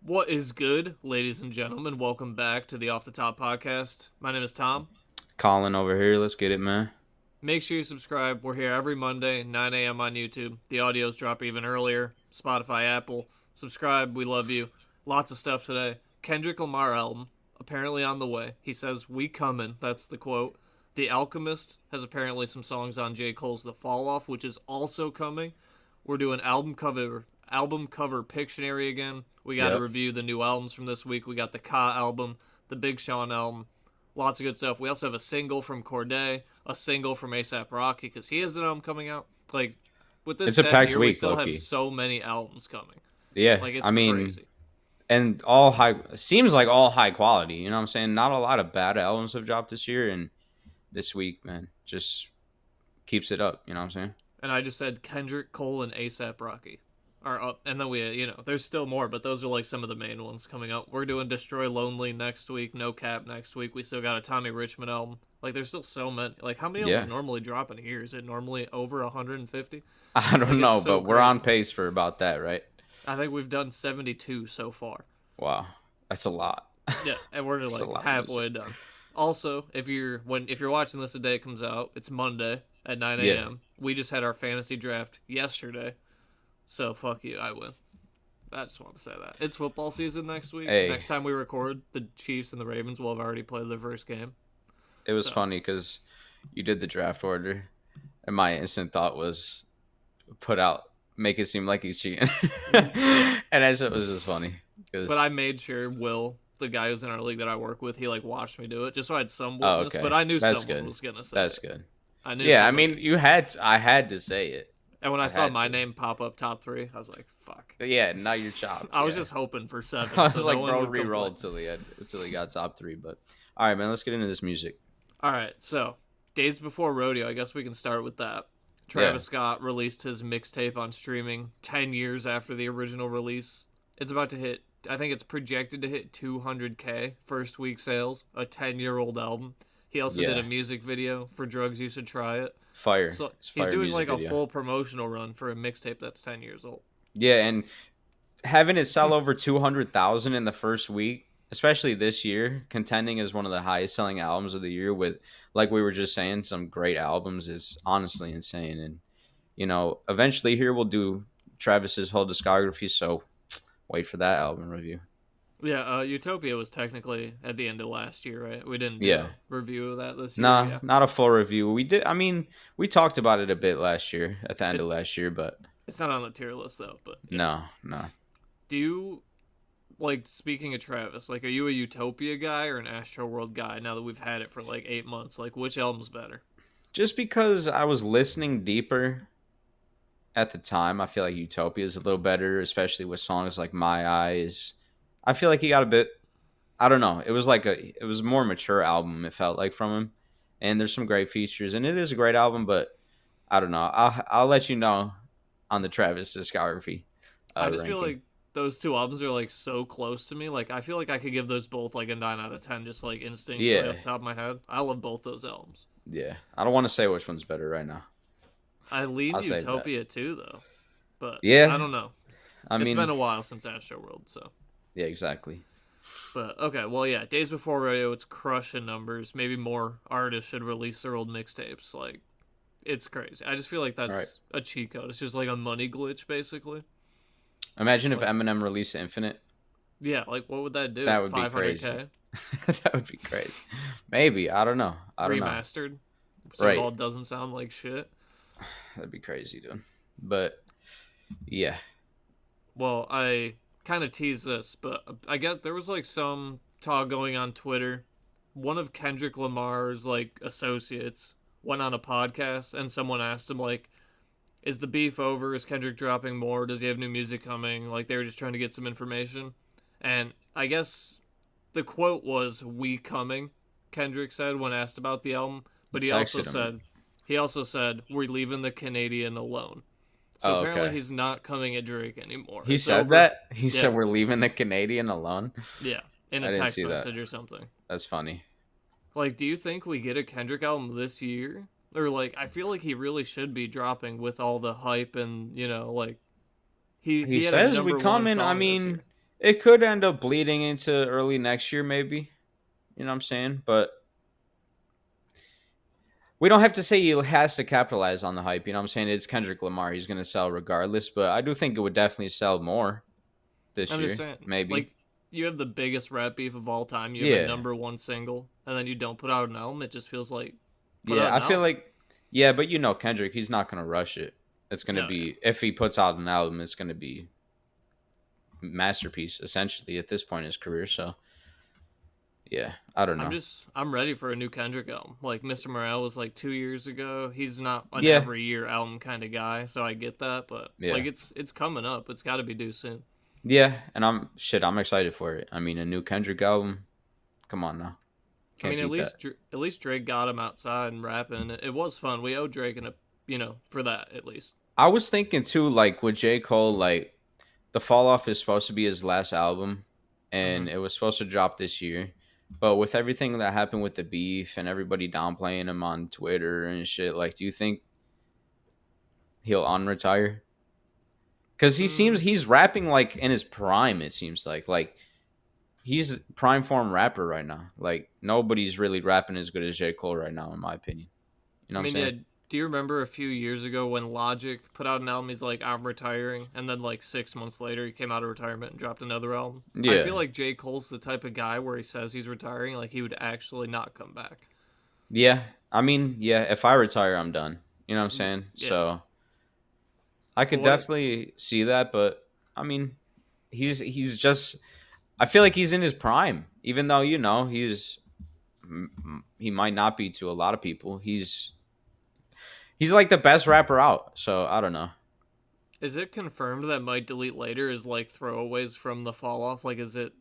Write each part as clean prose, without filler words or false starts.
What is good, ladies and gentlemen? Welcome back to the Off the Top podcast. My name is Tom. Colin over here. Let's get it, man. Make sure you subscribe. We're here every Monday, 9 a.m. on YouTube. The audios drop even earlier. Spotify, Apple. Subscribe. We love you. Lots of stuff today. Kendrick Lamar album, apparently on the way. He says, "We coming." That's the quote. The Alchemist has apparently some songs on J. Cole's The Fall Off, which is also coming. We're doing album cover Pictionary again. We got to Yep. review the new albums from this week. We got the Ka album, the Big Sean album. Lots of good stuff. We also have a single from Corday, a single from ASAP Rocky, because he has an album coming out. Like, with this It's a set packed here, we week, still have low-key. so many albums coming. Yeah, Like, it's I mean, crazy. and all high seems like all high quality. You know what I'm saying? Not a lot of bad albums have dropped this year, and this week, man, just keeps it up. You know what I'm saying? And I just said Kendrick, Cole, and ASAP Rocky are up. And then there's still more, but those are like some of the main ones coming up. We're doing Destroy Lonely next week, No Cap next week. We still got a Tommy Richmond album. Like, there's still so many. Like, how many albums Yeah. normally drop in a year? Is it normally over 150? I don't Like, know, it's so but we're on crazy. pace for about that, right? I think we've done 72 so far. Wow, that's a lot. Yeah, and we're That's a like lot of halfway music. done. Also, if you're watching this the day it comes out, it's Monday at 9 Yeah. a.m. We just had our fantasy draft yesterday, so fuck you, I win. I just want to say that it's football season next week. Hey, Next time we record, the Chiefs and the Ravens will have already played their first game. it was So funny because you did the draft order, and my instant thought was make it seem like he's cheating, yeah, and I said it was just funny because. but I made sure Will, the guy who's in our league that I work with, he like watched me do it just so I had some Oh, witness. okay. But I knew That's someone good. was gonna say That's it. good. I knew. Yeah, I somebody. mean, I had to say it. And when I I saw had my to. name pop up top 3, I was like, "Fuck." But yeah, now you're chopped. I was Yeah. just hoping for 7, I was so like, no one bro, would re-roll complain. until he got top 3. But all right, man, let's get into this music. All right, so Days Before Rodeo. I guess we can start with that. Yeah, Travis Scott released his mixtape on streaming 10 years after the original release. It's about to hit. I think it's projected to hit 200K first week sales. A 10-year-old album. He also did yeah, a music video for Drugs You Should Try It. fire. So It's he's fire doing music like a video. full promotional run for a mixtape that's 10 years old. Yeah, and having it sell over 200,000 in the first week, especially this year, contending as one of the highest selling albums of the year with, like we were just saying, some great albums is honestly insane. And eventually here we'll do Travis's whole discography. So wait for that album review. Yeah, Utopia was technically at the end of last year, right? We didn't do Yeah. a review of that this year, but Nah, yeah. not a full review. We did. I mean, we talked about it a bit last year, at the end of It, last year, but it's not on the tier list though, but yeah. no. Do you like speaking of Travis, like are you a Utopia guy or an Astro World guy now that we've had it for like 8 months? Like which album's better? Just because I was listening deeper at the time, I feel like Utopia is a little better, especially with songs like My Eyes. I feel like he got a bit. I don't know. It was a more mature album. It felt like from him, and there's some great features, and it is a great album. But I don't know. I'll let you know on the Travis discography I just feel ranking. like those two albums are like so close to me. Like I feel like I could give those both like a 9 out of 10 just like instinctually Yeah, off the top of my head. I love both those albums. yeah. I don't want to say which one's better right now. I lean I'll save that. Utopia too though. But I Yeah, don't know. I It's been mean, a while since Astro World, so yeah, exactly. but okay, well yeah, Days Before Radio, it's crushing numbers. Maybe more artists should release their old mixtapes. Like it's crazy. I just feel like All right. that's a cheat code. It's just like a money glitch basically. Imagine if Like Eminem released Infinite. yeah, like what would that do? That would be 500K crazy. That would be crazy. Maybe. I don't know. I don't know. remastered, so it Right. all doesn't sound like shit. That'd be crazy, dude. But yeah. Well, I kind of teased this, but I guess there was like some talk going on Twitter. One of Kendrick Lamar's like associates went on a podcast and someone asked him like, is the beef over? Is Kendrick dropping more? Does he have new music coming? Like they were just trying to get some information. And I guess the quote was "we coming," Kendrick said when asked about the album, You but he also texted him. said we're leaving the Canadian alone. So Oh, apparently okay. he's not coming at Drake anymore. He It's said over. that? He Yeah. said we're leaving the Canadian alone? Yeah, in I a didn't text see that. message or something. That's funny. Like, do you think we get a Kendrick album this year? Or like, I feel like he really should be dropping with all the hype and like He he had a says we number one coming. I song this mean, year. It could end up bleeding into early next year, maybe. You know what I'm saying? But we don't have to say he has to capitalize on the hype. You know what I'm saying? It's Kendrick Lamar. He's going to sell regardless. But I do think it would definitely sell more this I'm just year, saying, maybe. like, you have the biggest rap beef of all time. You have a Yeah. number one single, and then you don't put out an album. It just feels like put out Yeah. I an feel album. like, yeah, but you know, Kendrick, he's not going to rush it. It's going to No, yeah. be, if he puts out an album, it's going to be masterpiece, essentially, at this point in his career. So, yeah, I don't know. I'm ready for a new Kendrick album. Like Mr. Morale was like 2 years ago. He's not an Yeah. every year album kind of guy, so I get that. But like Yeah. it's coming up. It's got to be due soon. Yeah. And I'm excited for it. I mean, a new Kendrick album. Come on now. I Can't mean, beat that. At least Drake got him outside and rapping. It was fun. We owe Drake for that at least. I was thinking too, like with J. Cole, like the Fall Off is supposed to be his last album, Hmm. and it was supposed to drop this year. But with everything that happened with the beef and everybody downplaying him on Twitter and shit, like, do you think he'll unretire? Because Mm, he's rapping like in his prime. It seems like he's prime form rapper right now. Like nobody's really rapping as good as J. Cole right now, in my opinion. You know I what I'm mean, saying? yeah. Do you remember a few years ago when Logic put out an album? He's like, I'm retiring, and then like 6 months later, he came out of retirement and dropped another album. I Yeah, feel like J. Cole's the type of guy where he says he's retiring, like he would actually not come back. yeah. I mean, yeah. If I retire, I'm done. You know what I'm saying? Yeah, So I but could definitely see that, but I mean, he's just. I feel like he's in his prime, even though he might not be to a lot of people. He's like the best rapper out. So I don't know. is it confirmed that Might Delete Later is like throwaways from the fall off? Like, is that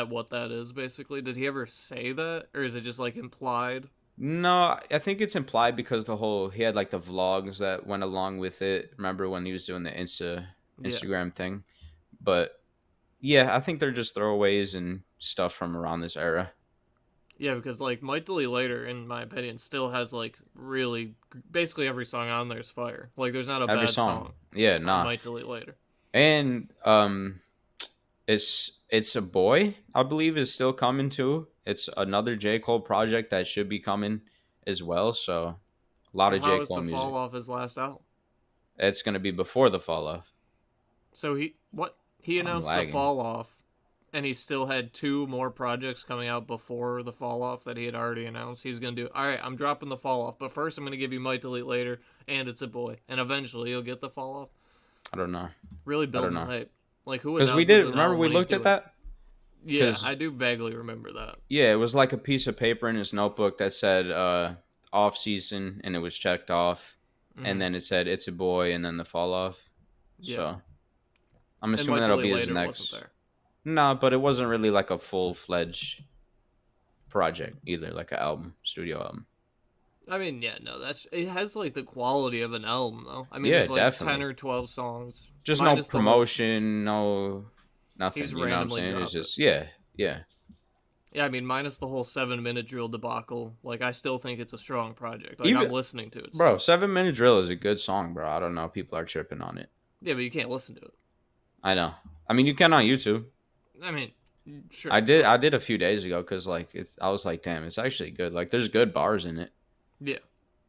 what that is basically? Did he ever say that, or is it just like implied? No, I think it's implied because he had like the vlogs that went along with it. Remember when he was doing the Yeah, Instagram thing? But yeah, I think they're just throwaways and stuff from around this era. yeah, because like Might Delete Later, in my opinion, still has like basically every song on there is fire. Like, there's not a Every bad song. song Yeah, on nah. Might Delete Later. And it's a boy, I believe, is still coming too. It's another J. Cole project that should be coming as well. So a lot So of J. how is Cole the music. fall off his last album? It's gonna be before the fall off. So he I'm announced the lagging. fall off, and he still had two more projects coming out before the fall off that he had already announced. He's gonna do. All right, I'm dropping the fall off, but first I'm gonna give you Might Delete Later, and It's a Boy, and eventually you'll get the fall off. I don't know. Really I don't building the know. hype. Like, who Because we announces did an remember album we when he's looked at doing? that? Yeah, I Because do vaguely remember that. yeah, it was like a piece of paper in his notebook that said off season and it was checked off. And Hmm. then it said it's a boy and then the fall off. Yeah, So I'm and assuming Might that'll Delete be his Later wasn't next. there. No, but it wasn't really like a full fledged project either, like an album, studio album. I mean, yeah, no, that's it has like the quality of an album though. I mean, Yeah, there's like 10 definitely. or 12 songs Just no minus the whole promotion, no he's nothing. You know what I'm randomly saying? It's dropped it. just yeah, yeah. Yeah, I mean, minus the whole 7 minute drill debacle. Like, I still think it's a strong project. Like, Even I'm listening to it bro, still. 7 Minute Drill is a good song, bro. I don't know. People are tripping on it. Yeah, but you can't listen to it. I know. I mean, you can on YouTube. I mean, I sure, did. but I did a few days ago because like it's. I was like, damn, it's actually good. Like, there's good bars in it. yeah,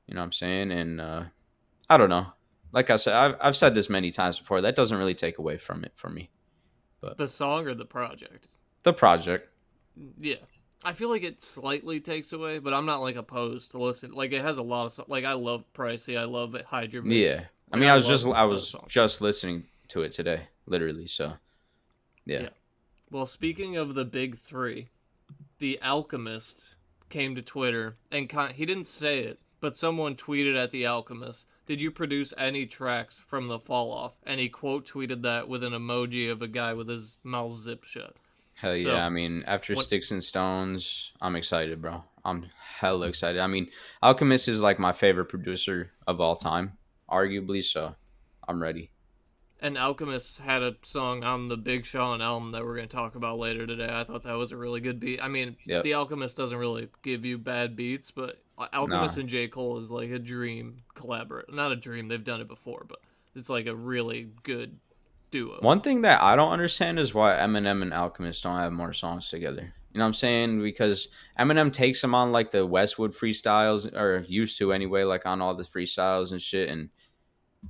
You know what I'm saying? And I don't know. Like I said, I've said this many times before. That doesn't really take away from it for me. But the song or the project. the project, Yeah, I feel like it slightly takes away, but I'm not like opposed to listen. Like, it has a lot of like I love Pricey, I love it, Hydra Bitch. yeah. I Like, mean, I I love was songs. just listening to it today, literally. So yeah, Yeah. Well, speaking of the big three, the Alchemist came to Twitter and he didn't say it, but someone tweeted at the Alchemist, "Did you produce any tracks from the fall off?" And he quote tweeted that with an emoji of a guy with his mouth zipped shut. hell yeah. So I mean, after what Sticks and Stones, I'm excited, bro. I'm hella excited. I mean, Alchemist is like my favorite producer of all time, arguably. So I'm ready. and Alchemist had a song on the Big Sean album that we're going to talk about later today. I thought that was a really good beat. I mean, Yep. the Alchemist doesn't really give you bad beats, but Alchemist Nah. and J. Cole is like a dream collaborate. Not a dream, they've done it before, but it's like a really good duo. One thing that I don't understand is why Eminem and Alchemist don't have more songs together. You know what I'm saying? Because Eminem takes them on like the Westwood freestyles, or used to anyway, like on all the freestyles and shit. And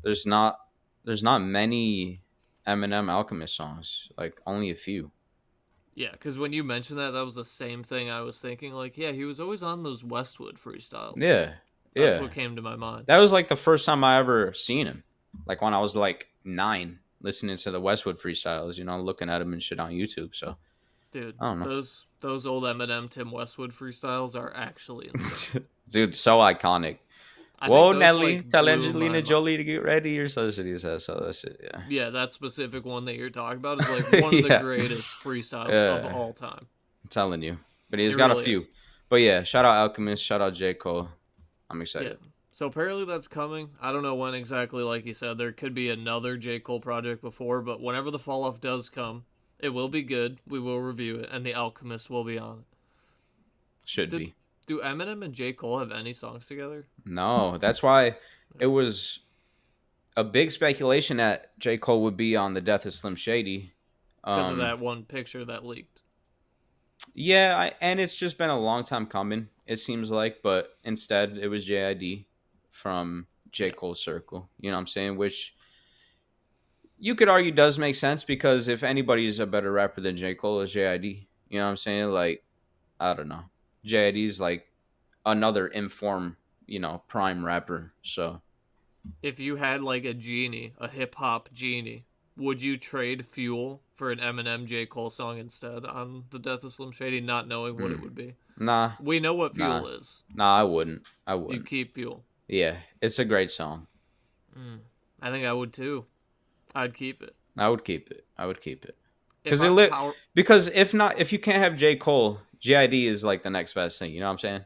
there's not there's not many Eminem Alchemist songs, like only a few. Yeah, because when you mentioned that, that was the same thing I was thinking. Like, yeah, he was always on those Westwood freestyles. Yeah, That's yeah. what came to my mind. That was like the first time I ever seen him. Like when I was like 9, listening to the Westwood freestyles. Looking at him and shit on YouTube. So Dude, I don't know. those old Eminem Tim Westwood freestyles are actually insane. Dude, so iconic. I think Whoa, those Nelly, like tell blew my Angelina mind. Jolie to get ready, or so shit he says. So that shit, yeah. Yeah, that specific one that you're talking about is like one of the Yeah. greatest freestyles of Yeah. all time. I'm telling you. But It he's got a really few. is. But yeah, shout out Alchemist, shout out J. Cole. I'm Yeah. excited. So apparently that's coming. I don't know when exactly, like you said. There could be another J. Cole project before, but whenever the fall off does come, it will be good. We will review it, and the Alchemist will be on it. Should Did be. do Eminem and J. Cole have any songs together? No, that's why it was a big speculation that J. Cole would be on the Death of Slim Shady. Because of Um, that one picture that leaked. yeah, and it's just been a long time coming, it seems like, but instead it was JID from J. Yeah. Cole's circle. You know what I'm saying? Which you could argue does make sense because if anybody's a better rapper than J. Cole, is JID. You know what I'm saying? Like, I don't know. JID's like another informed, prime rapper. So If you had like a genie, a hip hop genie, would you trade Fuel for an Eminem J. Cole song instead on the Death of Slim Shady, not knowing what it mm, would be? nah, We know what nah, Fuel is. nah. I wouldn't. I You wouldn't. keep Fuel. Yeah, it's a great song. Mm. I think I would too. I'd keep it. I would keep it. I would keep it If because I'm power, because if not, if you can't have J. Cole, JID is like the next best thing. You know what I'm saying?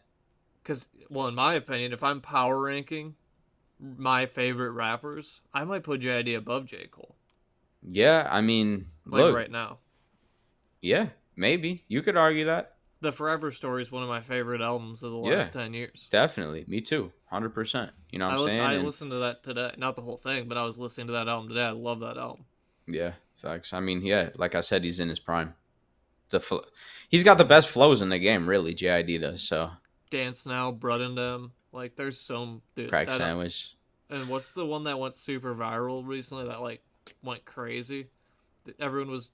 because well, in my opinion, if I'm power ranking my favorite rappers, I might put JID above J. Cole. Yeah, I mean, Like look, right now. yeah, maybe you could argue that. The Forever Story is one of my favorite albums of the Yeah, last 10 years. definitely. Me too. 100%. You know what I'm saying? I And listened to that today. Not the whole thing, but I was listening to that album today. I love that album. yeah, facts. I mean, yeah, like I said, he's in his prime. He's got the best flows in the game, really. JID does. So Dance Now, Blood and Them. Like, there's some dude crack that. sandwich, And what's the one that went super viral recently? That like went crazy. Everyone was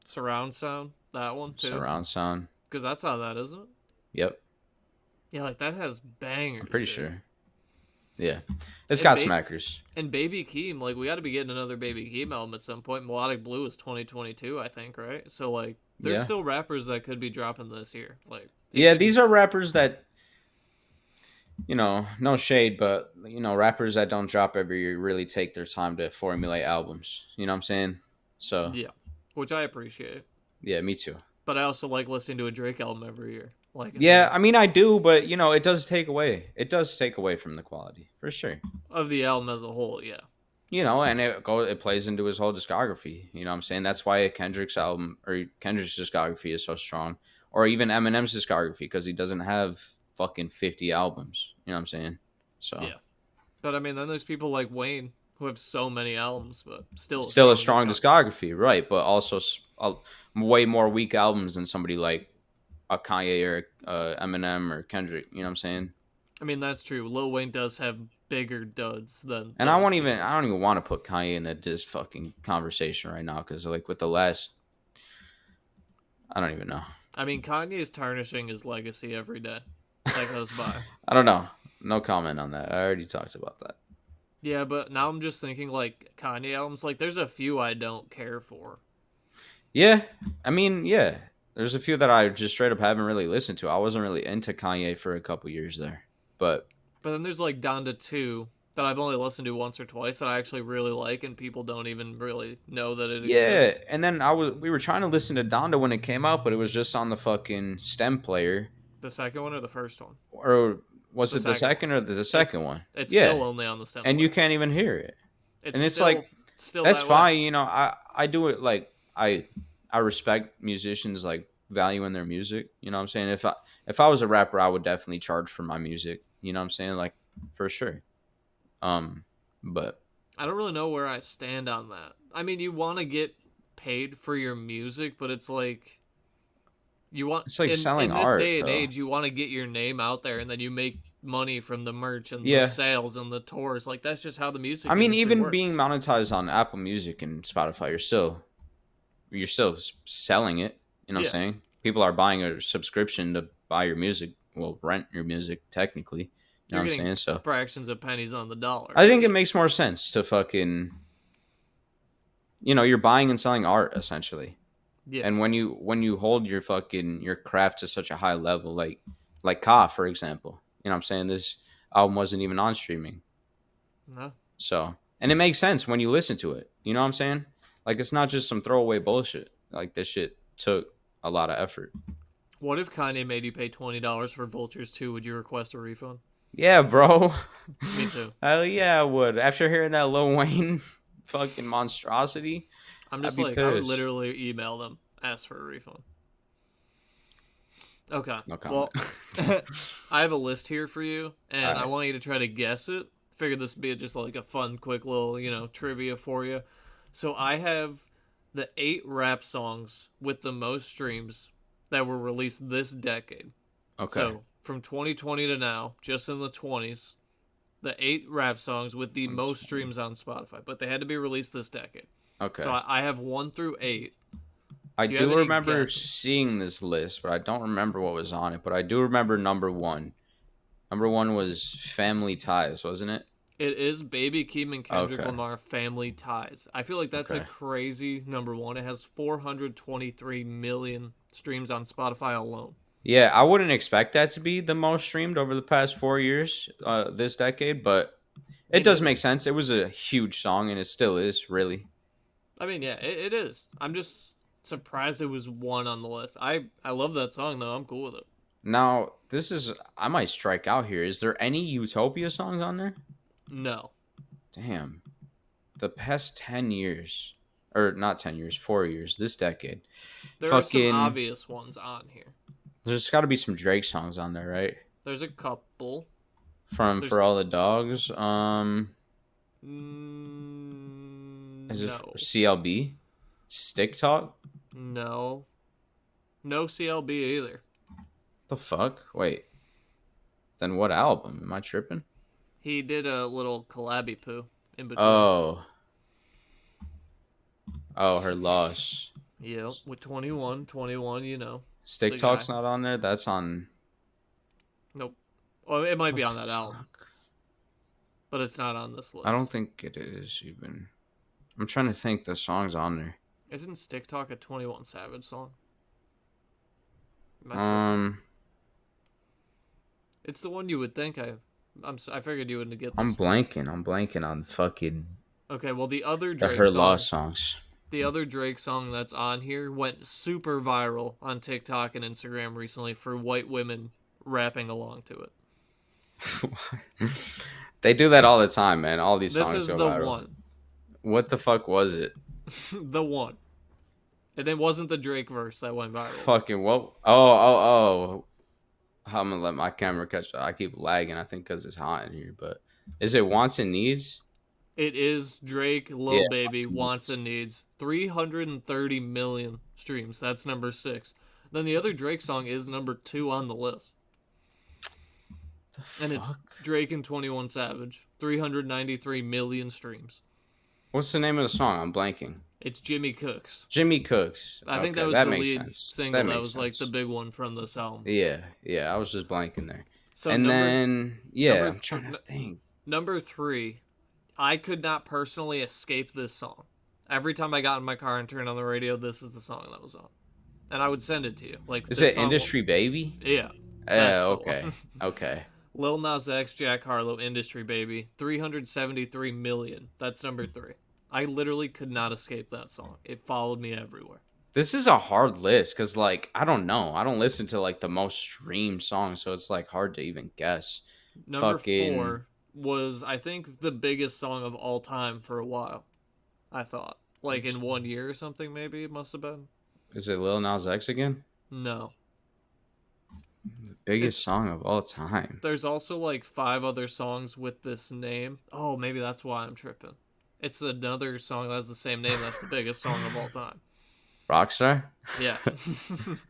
surround sound. That one too, surround sound. because that's how that isn't it? Yep, Yeah, like that has I'm bangers, pretty dude. sure. Yeah, it's And got ba- smackers. and Baby Keem, like we got to be getting another Baby Keem album at some point. Melodic Blue is 2022, I think, right? So like, there's Yeah, still rappers that could be dropping this year. Like, it yeah. could. These are rappers that no shade, but rappers that don't drop every year really take their time to formulate albums. You know what I'm saying? So Yeah, which I appreciate. yeah, me too. But I also like listening to a Drake album every year. Like it's Yeah, a I mean I do, but it does take away. It does take away from the quality for sure. of the album as a whole. Yeah, And it plays into his whole discography. You know what I'm saying? That's why Kendrick's album or Kendrick's discography is so strong, or even Eminem's discography because he doesn't have fucking 50 albums. You know what I'm saying? So yeah. But I mean, then there's people like Wayne who have so many albums, but still a still a strong strong discography, right? But also way more weak albums than somebody like a Kanye or Eminem or Kendrick. You know what I'm saying? I mean, that's true. Lil Wayne does have bigger duds than And those people. I don't even want to put Kanye in this fucking conversation right now because like with the last, I don't even know. I mean, Kanye is tarnishing his legacy every day that goes by. I don't know. No comment on that. I already talked about that. Yeah, but now I'm just thinking like Kanye albums. Like, there's a few I don't care for. Yeah, I mean, yeah. There's a few that I just straight up haven't really listened to. I wasn't really into Kanye for a couple years there, but But then there's like Donda 2 that I've only listened to once or twice that I actually really like, and people don't even really know that it yeah. exists. And then we were trying to listen to Donda when it came out, but it was just on the fucking stem player, The second one or the first one? or was The it the second one. second or the second one? It's Yeah, still only on the and you sampler. can't even hear it. It's And it's like still that's that way. fine. I do it like I respect musicians like valuing their music. You know what I'm saying? If I was a rapper, I would definitely charge for my music. You know what I'm saying? Like for sure. Um, but I don't really know where I stand on that. I mean, you want to get paid for your music, but it's like you want It's like in selling this art, day and though. age, you want to get your name out there, and then you make money from the merch and the Yeah. sales and the tours. Like that's just how the I music mean, industry even being works. monetized on Apple Music and Spotify, you're still selling it. You know what I'm Yeah, saying? People are buying a subscription to buy your music. Well, rent your music technically. You know you're what I'm getting saying? So fractions of pennies on the dollar. I think it Like makes more sense to fucking, you're buying and selling art essentially. yeah, And when you hold your craft to such a high level, like Ka, for example, you know what I'm saying? This album wasn't even on streaming. no. So, and it makes sense when you listen to it. You know what I'm saying? Like, it's not just some throwaway bullshit. Like, this shit took a lot of effort. What if Kanye made you pay $20 for Vultures 2? Would you request a refund? Yeah, bro. Me too. Hell yeah, I would. After hearing that Lil Wayne fucking monstrosity, I'm I'd just be like, I would pissed. literally email them, ask for a refund. Okay. No comment. Well, I have a list here for you, All and I right. want you to try to guess it. Figured this would be just like a fun, quick little, trivia for you. So I have the 8 rap songs with the most streams that were released this decade. Okay. So from 2020 to now, just in the 20s, the 8 rap songs with the most 2020. streams on Spotify, but they had to be released this decade. So Okay. I have 1 through 8. I Do you have do any remember guesses? seeing this list, but I don't remember what was on it. But I do remember number one. Number one was Family Ties, wasn't it? It is Baby Keem and Kendrick Okay. Lamar Family Ties. I feel like that's a Okay. crazy number one. It has 423 million streams on Spotify alone. Yeah, I wouldn't expect that to be the most streamed over the past 4 years, this decade, but it Me does neither. make sense. It was a huge song, and it still is, really. I mean, yeah, it is. I'm just surprised it was one on the list. I love that song though. I'm cool with it. Now, I might strike out here. Is there any Utopia songs on there? No, Damn. The past 10 years, or not 10 years, 4 years, this decade. there are some Fucking, obvious ones on here. there's got to be some Drake songs on there, right? There's a couple. From There's For All the Dogs. Is it no, CLB? Stick Talk? no, no CLB either. The fuck? Wait. Then what album? Am I tripping? He did a little collabby poo in between. Oh. Oh, her loss. Yep, with 21, Stick the guy. Talk's not on there. That's on. Nope. Well, it might The be on that album, fuck? but it's not on this I don't list. think it is even. I'm trying to think the songs on there. Isn't Stick Talk a 21 Savage song? Am I tripping? Um, It's the one you would think I figured you wouldn't get I'm this one. blanking. I'm blanking on fucking Okay, well the other the Drake Her song, Loss songs. that's on here went super viral on TikTok and Instagram recently for white women rapping along to it. They do that all the time, man. All these This songs is go the viral. one. What the fuck was it? The one. And it wasn't the Drake verse that went viral though. Fucking what? Oh. I'm gonna let my camera catch that. I keep lagging. I think because it's hot in here. But is it Wants and Needs? It is Drake, Yeah, Lil Baby, Wants and Wants Needs. and Needs. 330 million streams. That's number 6. Then the other Drake song is number 2 on the list. The And it's fuck? Drake and 21 Savage. 393 million streams. What's the name of the song? I'm blanking. It's Jimmy Cooks. Jimmy Cooks. I think that Okay, was that the makes lead sense. single. That That makes was like the sense. big one from this album. Yeah. I was just blanking there. So And then yeah, number I'm trying to think. number 3, I could not personally escape this song. Every time I got in my car and turned on the radio, this is the song that was on. And I would send it to you. Like Is this it song Industry Baby? yeah. Yeah. That's the Okay. one. Okay. Lil Nas X, Jack Harlow, Industry Baby, 373 million. That's number 3. I literally could not escape that song. It followed me everywhere. This is a hard list because, like, I don't know. I don't listen to like the most streamed songs, so it's like hard to even guess. Number Fucking 4 was, I think, the biggest song of all time for a while. I thought. Like in 1 year or something, maybe it must have been. is it Lil Nas X again? No. The biggest It's song of all time. There's also like 5 other songs with this name. Oh, maybe that's why I'm tripping. It's another song that has the same name. That's the biggest song of all time. Rockstar? Yeah.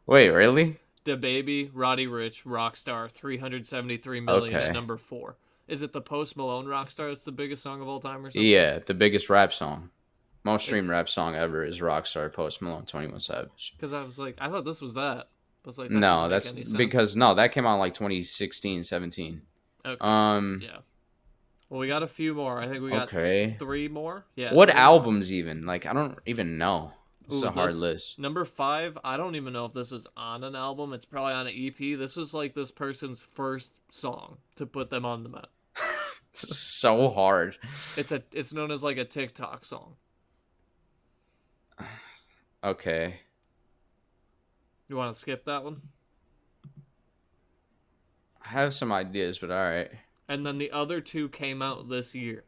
Wait, really? Da Baby, Roddy Rich, Rockstar, 373 million at Okay. number 4. Is it the Post Malone Rockstar that's the biggest song of all time or something? Yeah, the biggest rap song. Most streamed It's rap song ever is Rockstar Post Malone 21 Savage. because I was like, I thought this was that. I was like, that doesn't No, make that's any sense. because no, that came out in like 2016, 17. Okay. Um, Yeah. Well, we got a few more. I think we got okay. 3 more. Yeah, What 3 more. albums even? Like I don't even know. This is Ooh, a hard this list. number 5. I don't even know if this is on an album. It's probably on an EP. This is like this person's first song to put them on the map. This is so hard. It's known as like a TikTok song. Okay. You want to skip that one? I have some ideas, but all right. And then the other two came out this year.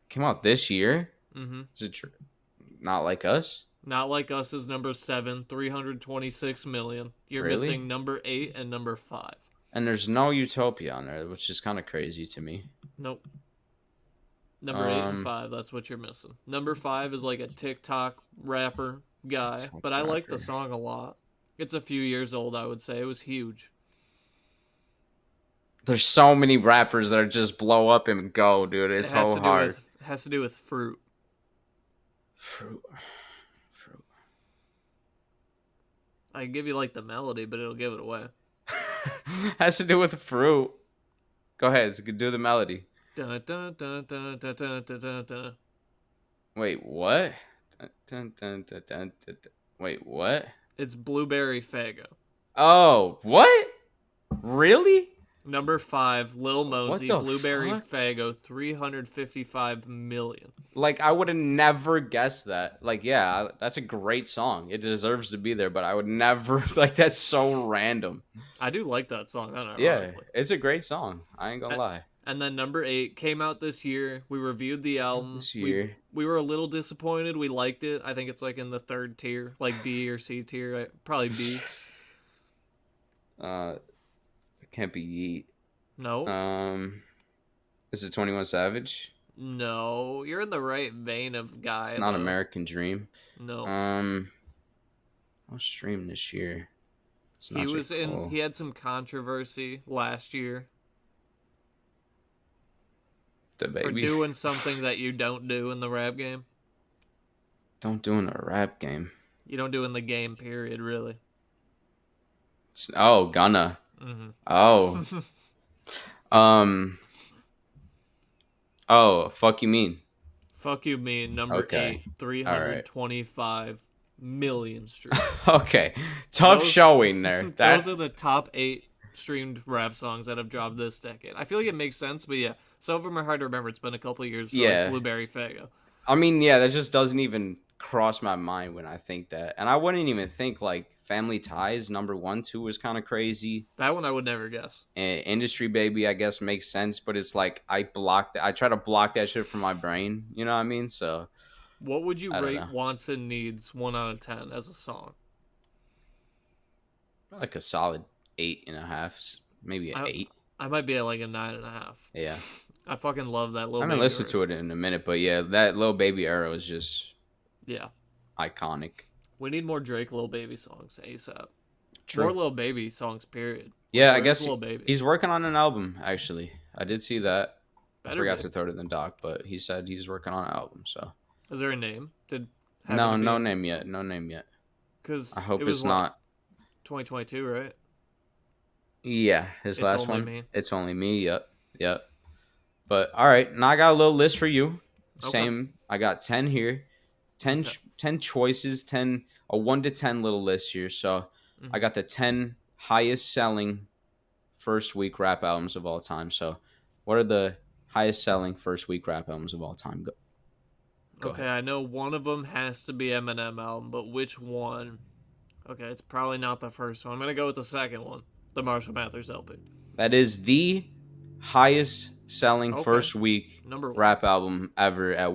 Came out this year? Mm-hmm. Is it Not Like Us? Not Like Us is number 7, 326 million. You're Really? missing number 8 and number 5. And there's no Utopia on there, which is kind of crazy to me. Nope. Number 8 and 5, that's what you're missing. Number 5 is like a TikTok rapper guy, TikTok but I like the rapper. song a lot. It's a few years old, I would say. It was huge. There's so many rappers that are just blow up and go, dude. It's It has so to do hard. with has to do with fruit. Fruit. I can give you like the melody, but it'll give it away. Has to do with fruit. Go ahead. Do the melody. Dun, dun, dun, dun, dun, dun, dun, dun, dun. Wait, what? Dun, dun, dun, dun, dun, dun. Wait, what? It's Blueberry Faygo. Oh, what? Really? Number 5, Lil What Mosey, the Blueberry fuck? Faygo, 355 million. Like, I would have never guessed that. Like, yeah, that's a great song. It deserves to be there, but I would never, like, that's so random. I do like that song, unironically. Yeah, it's a great song. I ain't gonna lie. And then number 8 came out this year. We reviewed the album. This year. We were a little disappointed. We liked it. I think it's like in the 3rd tier, like B or C tier. Probably B. It can't be Yeet. No. Is it 21 Savage? No. You're in the right vein of guy. It's not though. American Dream. No. I was streamed this year. It's He not was J. in. Cole. He had some controversy last year The for baby. doing something that you don't do in the rap game. Don't do in a rap game. You don't do in the game. Period. Really. Oh, Gunna. Mm-hmm. Oh. Oh, fuck you mean? Fuck you, mean number Okay. 8, 325 million streams. Okay. Tough Those- showing there. Those are the top 8 streamed rap songs that have dropped this decade. I feel like it makes sense, but yeah, some of them are hard to remember. It's been a couple of years for Yeah. like Blueberry Faygo. I mean, yeah, that just doesn't even cross my mind when I think that. And I wouldn't even think like Family Ties number 1, 2 was kind of crazy. That one I would never guess. And Industry Baby, I guess, makes sense, but it's like I try to block that shit from my brain. You know what I mean? So What would you I don't rate know. Wants and Needs 1 out of 10 as a song? like a solid 8.5, maybe an 8. I might be at like a 9.5. Yeah. I fucking love that I little. haven't listened to it in a minute, but yeah, that Lil Baby era was just Yeah, iconic. we need more Drake Lil Baby songs ASAP. True. More Lil Baby songs. Period. Yeah, I Where's guess Lil Baby? he's working on an album, actually. I did see that. I Better forgot be. to throw it in the doc, but he said he's working on an album, so. Is there a name? No name yet. No name yet. Because I hope it's not. 2022, right? Yeah, his It's last Only one. Me. It's Only Me. Yep. But all right, now I got a little list for you. Okay. Same. I got 10 here. 10, Okay. 10 choices, a 1 to 10 little list here. So I got the 10 highest selling first week rap albums of all time. So what are the highest selling first week rap albums of all time? Go Okay, ahead. I know one of them has to be Eminem album, but which one? Okay, it's probably not the first one. I'm gonna go with the second one, the Marshall Mathers LP. That is the highest selling Okay. first week Number 1. rap album ever at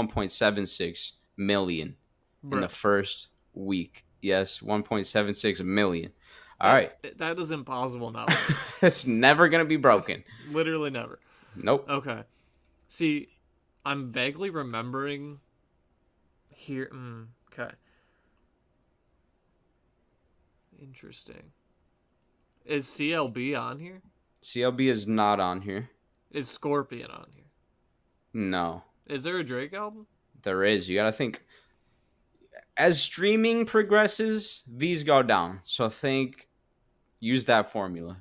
1.76 million in the Bruh. first week. Yes, 1.76 million. All right. That is impossible nowadays. It's never going to be broken. Literally never. Nope. Okay. See, I'm vaguely remembering here. Okay, interesting. Is CLB on here? CLB is not on here. Is Scorpion on here? No, Is there a Drake album? there is. You gotta think. As streaming progresses, these go down. So think, use that formula.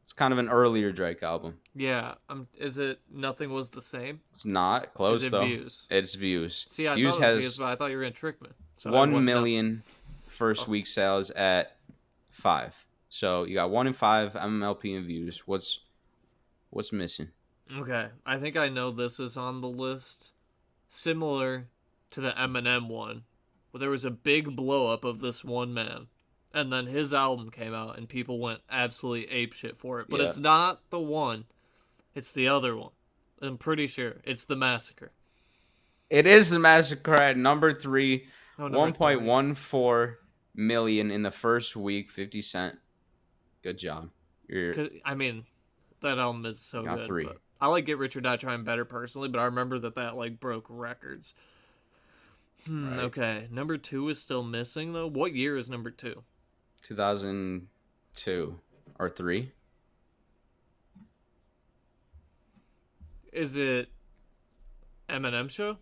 It's kind of an earlier Drake album. Yeah. Is it Nothing Was the Same? It's not Is close it though. Views? It's Views. See, I thought Views it was Views, has but I thought you were gonna trick me. So I 1 went down. million first Oh, week sales at 5. So you got 1 in 5 MMLP in views. What's missing? okay, I think I know this is on the list. Similar to the Eminem one, where there was a big blow up of this one man, and then his album came out, and people went absolutely apeshit for it. But Yeah. it's not the one; it's the other one. I'm pretty sure it's the Massacre. It is the Massacre at number 3, Oh, number three. 1.14 million in the first week, 50 Cent. Good job. I mean, that album is so Got good. 3. But I like Get Rich or Die Trying better personally, but I remember that like broke records. Right. Okay, number 2 is still missing though. What year is number 2? 2002 or 3. Is it Eminem Show?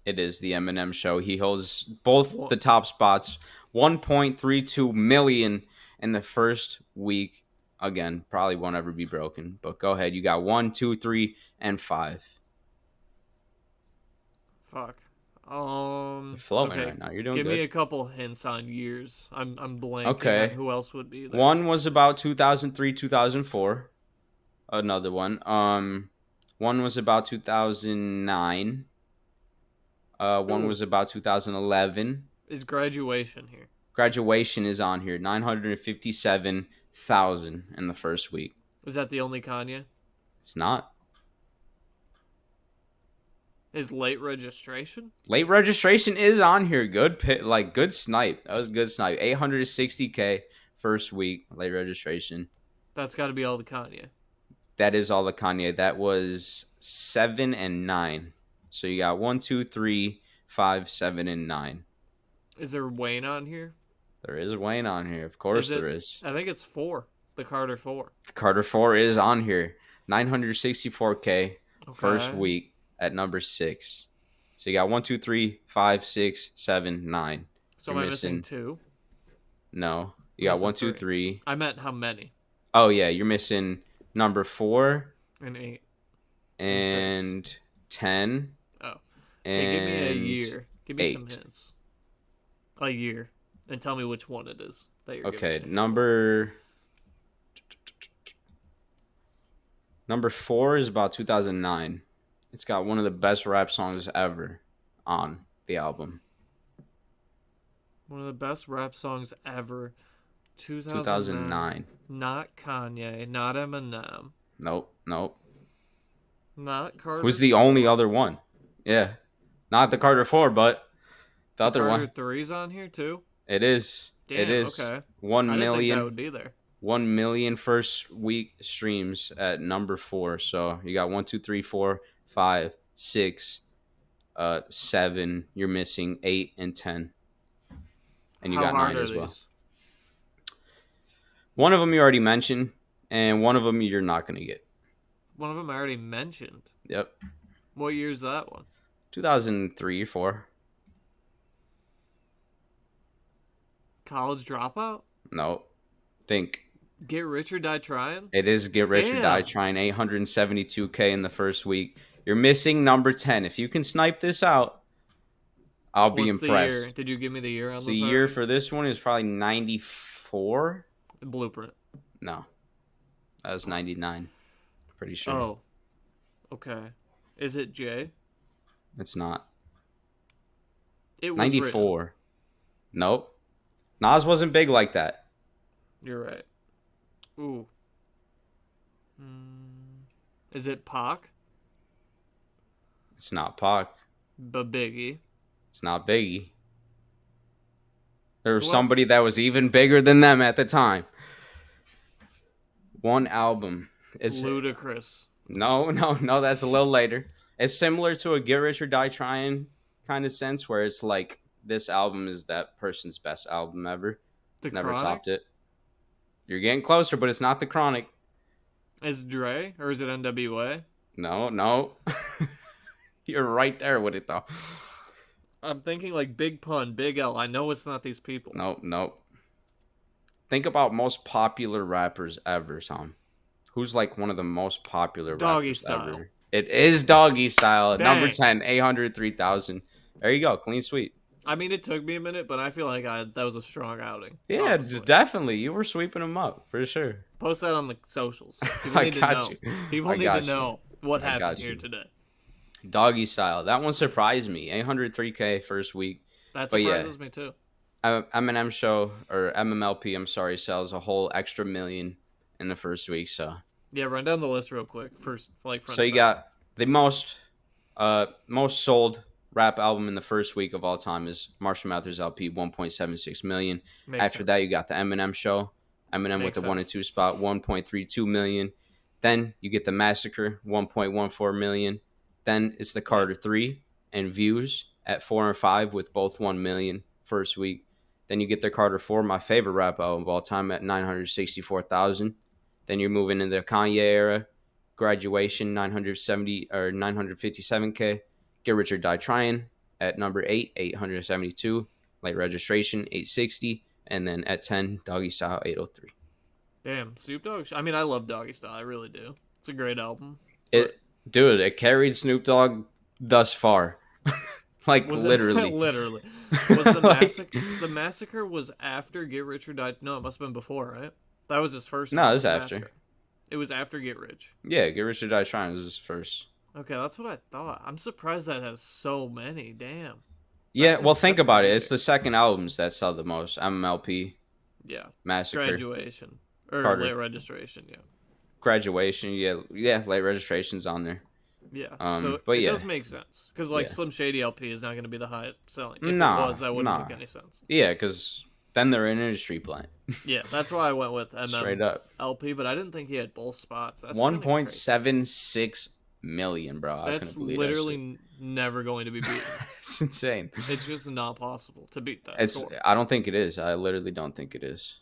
It is the Eminem Show. He holds both What? the top spots. 1.32 million in the first week. Again, probably won't ever be broken. But go ahead. You got 1, 2, 3, and 5. Fuck. You're flowing Okay. right now. You're doing Give me good. a couple hints on years. I'm blanking Okay. on who else would be there. One was about 2003, 2004. Another one. One was about 2009. One Ooh. was about 2011. Is Graduation here? Graduation is on here. 957,000 in the first week. Is that the only Kanye? It's not. Is Late Registration? Late registration is on here. Good pit, like good snipe. That was a good snipe. 860K first week. Late registration. That's got to be all the Kanye. That is all the Kanye. That was 7 and 9. So you got 1, 2, 3, 5, 7, and 9. Is there Wayne on here? There is Wayne on here. Of course there is. I think it's 4. The Carter 4. Carter 4 is on here. 964K Okay. first week at number 6. So you got 1, 2, 3, 5, 6, 7, 9. So You're am I missing 2? No. You got Missing 1, 2, 3. 3. I meant how many? Oh, yeah. You're missing number 4 And 8. and 10. Oh. And Okay, give me a year. Give me 8. some hints. A year. And tell me which one it is that you're Okay, giving me. number 4 is about 2009. It's got one of the best rap songs ever on the album. One of the best rap songs ever. 2009. Not Kanye. Not Eminem. Nope. Not Carter. Who's the only other one? Yeah. Not the Carter 4, but the other Carter one. 3's on here too? It is. Damn, It is. okay. 1 I didn't think that million. would be there. 1 million first week streams at number 4. So you got 1, 2, 3, 4, 5, 6, 7. You're missing 8 and 10. And you How got hard 9 are as well. these? One of them you already mentioned, and one of them you're not going to get. One of them I already mentioned. Yep. What year's that one? 2003 or 4. College Dropout? Nope. Think. Get Rich or Die Trying? It is Get Rich or Die Damn. Trying. 872K in the first week. You're missing number 10. If you can snipe this out, I'll be What's the year? impressed. Did you give me the year on this? The year for this one is probably 94. Blueprint. No. That was 99. Pretty sure. Oh. Okay. Is it J? It's not. It was 94. written. Nope. Nas wasn't big like that. You're right. Ooh. Is it Pac? It's not Pac. Biggie. It's not Biggie. There was Who somebody else? that was even bigger than them at the time. One album. Is Ludacris. No, that's a little later. It's similar to a Get Rich or Die Trying kind of sense, where it's like this album is that person's best album ever. The Never Chronic topped it. You're getting closer, but it's not the Chronic. is Dre or is it NWA? No, no. You're right there with it though. I'm thinking like Big Pun, Big L. I know it's not these people. Nope, nope. Think about most popular rappers ever, Tom. Who's like one of the most popular Doggy rappers Style. ever? It is Doggy Style. Number Bang. 10, 803,000. There you go. Clean sweep. I mean, it took me a minute, but I feel like that was a strong outing. Yeah, Honestly. definitely. You were sweeping them up for sure. Post that on the socials. People I need to got know. you. People I need got to you. know what I happened got here you. today. Doggy Style. That one surprised me. 803K first week. That But yeah, surprises me too. Eminem show or MMLP, I'm sorry, sells a whole extra million in the first week. So Yeah, run down the list real quick. First, like front so to you back. got the most sold rap album in the first week of all time is Marshall Mathers LP, 1.76 million. Makes After sense. that, you got the Eminem show, Eminem with Makes the 1 and sense. 2 spot, 1.32 million. Then you get the Massacre, 1.14 million. Then it's the Carter 3 and Views at 4 and 5 with both 1 million first week. Then you get the Carter 4, my favorite rap album of all time, at 964,000. Then you're moving into the Kanye era. Graduation, 970 or 957K. Get Rich or Die Trying at number 8, 872. Late Registration, 860. And then at 10, Doggy Style, 803. Damn, Snoop Dogg. I mean, I love Doggy Style. I really do. It's a great album. It carried Snoop Dogg thus far. Like, Was literally. It, literally. Was the Like- massacre? The massacre was after Get Rich or Die. No, it must have been before, right? That was his first. No, one, it was the after. Massacre. It was after Get Rich. Yeah, Get Rich or Die Trying was his first. Okay, that's what I thought. I'm surprised that has so many. Damn. Yeah, well, think that's about it. crazy. It's the second albums that sell the most. MMLP, Yeah. Massacre, Graduation or Carter. late registration. Yeah. Graduation. Yeah, late registration's on there. Yeah. So, So but it yeah. does make sense because like Yeah. Slim Shady LP is not going to be the highest selling. If Nah, it was, that wouldn't nah. make any sense. Yeah, because then they're an industry plant. Yeah, that's why I went with Straight up. LP, but I didn't think he had both spots. That's kinda crazy. 1.76 million, bro. I That's couldn't believe literally never going to be beaten. that shit. It's insane. It's just not possible to beat that It's. score. I don't think it is. I literally don't think it is.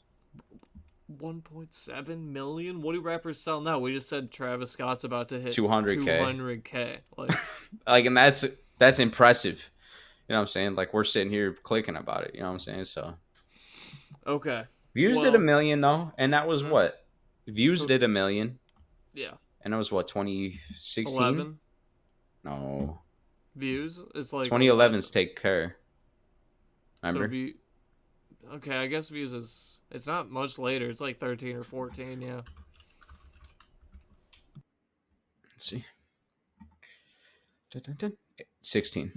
1.7 million? What do rappers sell now? We just said Travis Scott's about to hit 200K. 200K. Like, Like, and that's impressive. You know what I'm saying? Like, we're sitting here clicking about it. You know what I'm saying? So okay. Views Well- did 1 million though, and that was what? Views So- did 1 million, Yeah. and that was what, 2016? 11 No, views is like 2011's Take Care. Remember? So okay, I guess views is it's not much later. It's like 13 or 14, yeah. Let's see. 16.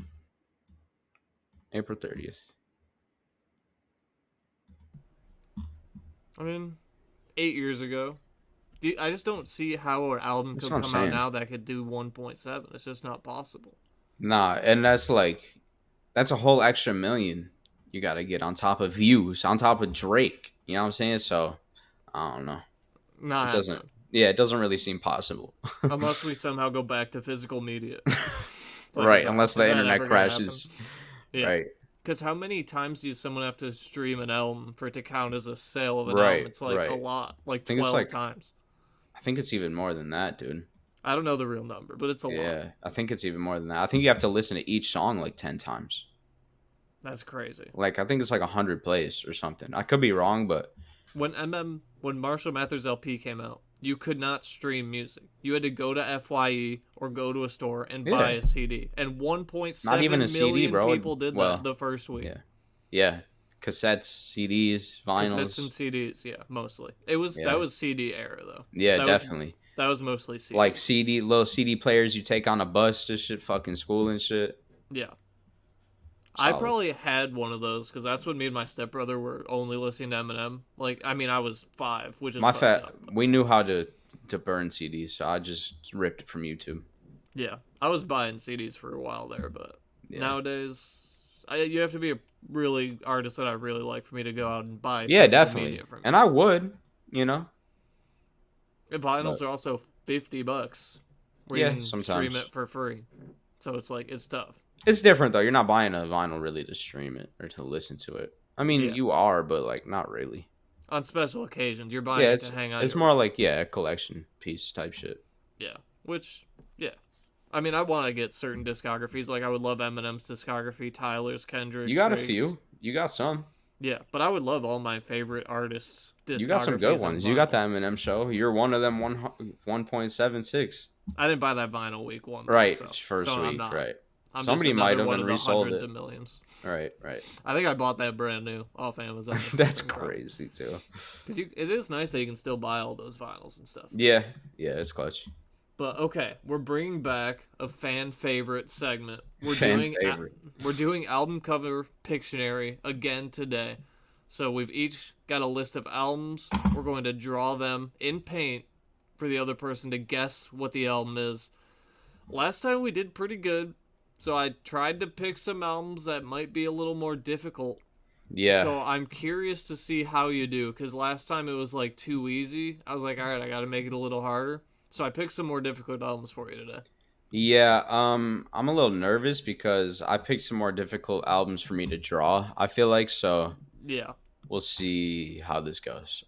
April 30th. I mean, 8 years ago. I just don't see how an album That's could what I'm come out saying. now that could do 1.7. It's just not possible. Nah, and that's a whole extra million you got to get on top of Views, on top of Drake. You know what I'm saying? So, I don't know. Nah, It doesn't. Yeah, it doesn't really seem possible. unless we somehow go back to physical media. Like, Right, is that- unless is the that internet ever gonna crashes. happen? Yeah. Right. Because how many times do someone have to stream an album for it to count as a sale of an Right, album? It's like right. a lot, like I think it's 12 like- times. I think it's even more than that, dude. I don't know the real number, but it's a lot. Yeah, I think it's even more than that. I think you have to listen to each song like 10 times. That's crazy. Like, I think it's like 100 plays or something. I could be wrong, but When Marshall Mathers LP came out, you could not stream music. You had to go to FYE or go to a store and buy Yeah. a CD. And 1.7 Not even a CD, million bro. people did Well, that the first week. yeah. Yeah. Cassettes, CDs, vinyls. Cassettes and CDs, yeah, mostly. Yeah. That was CD era though. Yeah, that was- definitely. That was mostly CD. Like little CD players you take on a bus to shit, fucking school and shit. Yeah. I Solid. probably had one of those because that's when me and my stepbrother were only listening to Eminem. Like, I mean, I was 5, which is My fucked up, but- we knew how to burn CDs, so I just ripped it from YouTube. Yeah, I was buying CDs for a while there, but Yeah. nowadays, you have to be a really artist that I really like for me to go out and buy. Yeah, physical definitely. media from And I would, you know. and vinyls are also $50. where you Yeah, can stream sometimes. it for free. So it's like it's tough. It's different though. You're not buying a vinyl really to stream it or to listen to it. I mean, Yeah. you are, but like not really. On special occasions, you're buying Yeah, it to hang on it's your more wall. like yeah, a collection piece type shit. Yeah. Which, yeah. I mean, I want to get certain discographies. Like, I would love Eminem's discography, Tyler's, You Kendrick's, got a Drake's. few. You got some. Yeah, but I would love all my favorite artists' You got some good discographies on ones. You got vinyl. that Eminem show. You're one of them. 1.76. I didn't buy that vinyl week one though, Right, so first I'm week. not. Right. I'm just Somebody might another have one and of the resold hundreds it. of millions. Right. Right. I think I bought that brand new off Amazon. That's crazy too. Because it is nice that you can still buy all those vinyls and stuff. Yeah. Yeah. It's clutch. But okay, we're bringing back a fan favorite segment. Fan favorite. We're doing album cover Pictionary again today. So we've each got a list of albums. We're going to draw them in paint for the other person to guess what the album is. Last time we did pretty good, so I tried to pick some albums that might be a little more difficult. Yeah. So I'm curious to see how you do, because last time it was like too easy. I was like, all right, I got to make it a little harder. So I picked some more difficult albums for you today. Yeah, I'm a little nervous because I picked some more difficult albums for me to draw. I feel like so. Yeah. We'll see how this goes.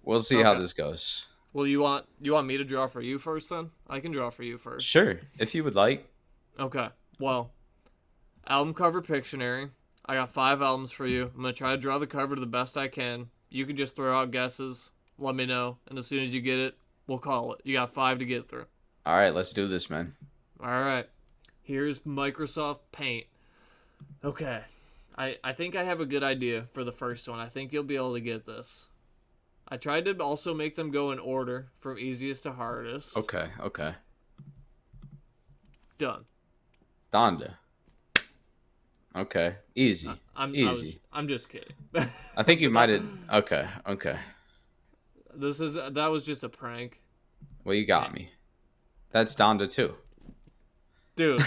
We'll see how Okay. this goes. Well, you want me to draw for you first then? I can draw for you first. Sure, if you would like. Okay. Well, album cover Pictionary. I got 5 albums for you. I'm gonna try to draw the cover to the best I can. You can just throw out guesses. Let me know, and as soon as you get it, we'll call it. You got 5 to get through. All right, let's do this, man. All right. Here's Microsoft Paint. Okay. I think I have a good idea for the first one. I think you'll be able to get this. I tried to also make them go in order from easiest to hardest. Okay. Done. Donda. Okay, easy. Easy. I'm just kidding. I think you might have. Okay. That was just a prank. Well, you got me. That's Donda too. Dude,